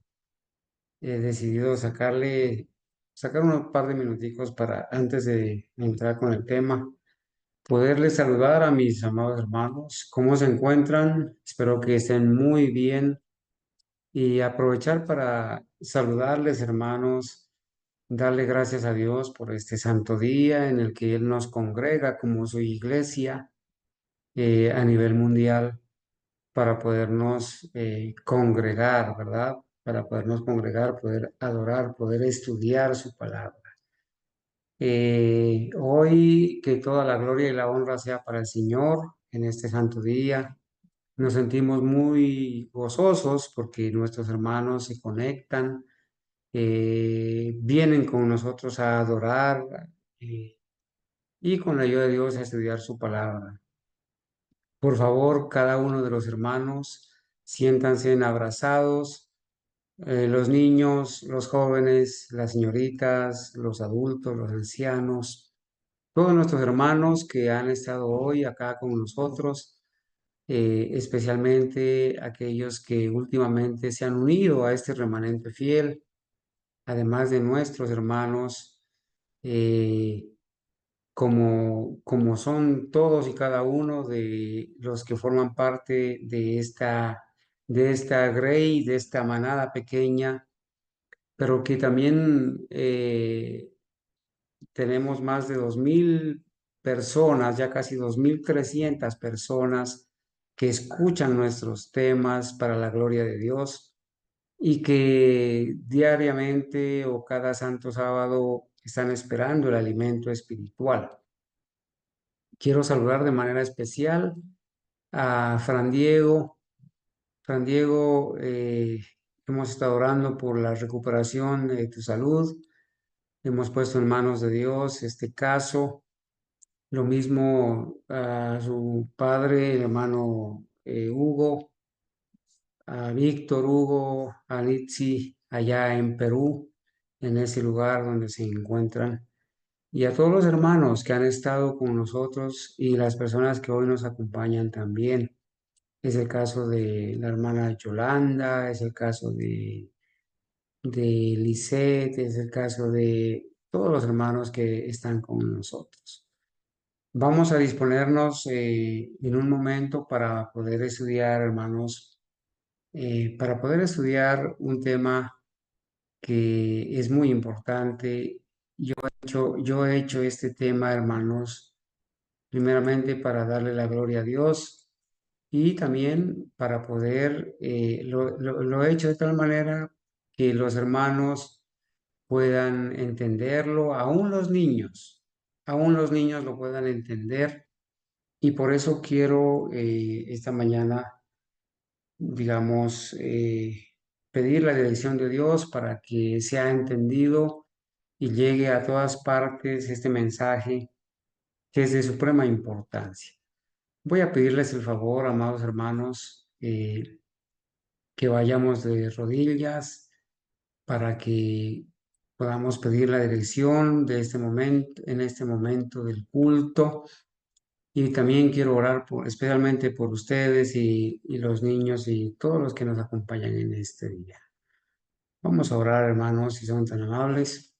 He decidido sacar un par de minuticos para antes de entrar con el tema, poderles saludar a mis amados hermanos. ¿Cómo se encuentran? Espero que estén muy bien y aprovechar para saludarles, hermanos, darle gracias a Dios por este santo día en el que Él nos congrega como su iglesia a nivel mundial para podernos congregar, ¿verdad? Para podernos congregar, poder adorar, poder estudiar su palabra. Hoy que toda la gloria y la honra sea para el Señor en este santo día. Nos sentimos muy gozosos porque nuestros hermanos se conectan, vienen con nosotros a adorar eh, y con la ayuda de Dios a estudiar su palabra. Por favor, cada uno de los hermanos, siéntanse abrazados, los niños, los jóvenes, las señoritas, los adultos, los ancianos, todos nuestros hermanos que han estado hoy acá con nosotros, especialmente aquellos que últimamente se han unido a este remanente fiel, además de nuestros hermanos, eh, como son todos y cada uno de los que forman parte de esta grey, de esta manada pequeña, pero que también tenemos más de 2.000 personas, ya casi 2.300 personas que escuchan nuestros temas para la gloria de Dios y que diariamente o cada santo sábado están esperando el alimento espiritual. Quiero saludar de manera especial a Fran Diego. Fran Diego, hemos estado orando por la recuperación de tu salud. Hemos puesto en manos de Dios este caso. Lo mismo a su padre, el hermano Hugo, a Víctor Hugo, a Litsi, allá en Perú, en ese lugar donde se encuentran. Y a todos los hermanos que han estado con nosotros y las personas que hoy nos acompañan también. Es el caso de la hermana Yolanda, es el caso de Lisette, es el caso de todos los hermanos que están con nosotros. Vamos a disponernos en un momento para poder estudiar, hermanos, para poder estudiar un tema que es muy importante. Yo he hecho este tema, hermanos, primeramente para darle la gloria a Dios y también para poder, lo he hecho de tal manera que los hermanos puedan entenderlo, aún los niños lo puedan entender. Y por eso quiero esta mañana, digamos, pedir la dirección de Dios para que sea entendido y llegue a todas partes este mensaje que es de suprema importancia. Voy a pedirles el favor, amados hermanos, que vayamos de rodillas para que podamos pedir la dirección de este momento, en este momento del culto. Y también quiero orar especialmente por ustedes y los niños y todos los que nos acompañan en este día. Vamos a orar, hermanos, si son tan amables.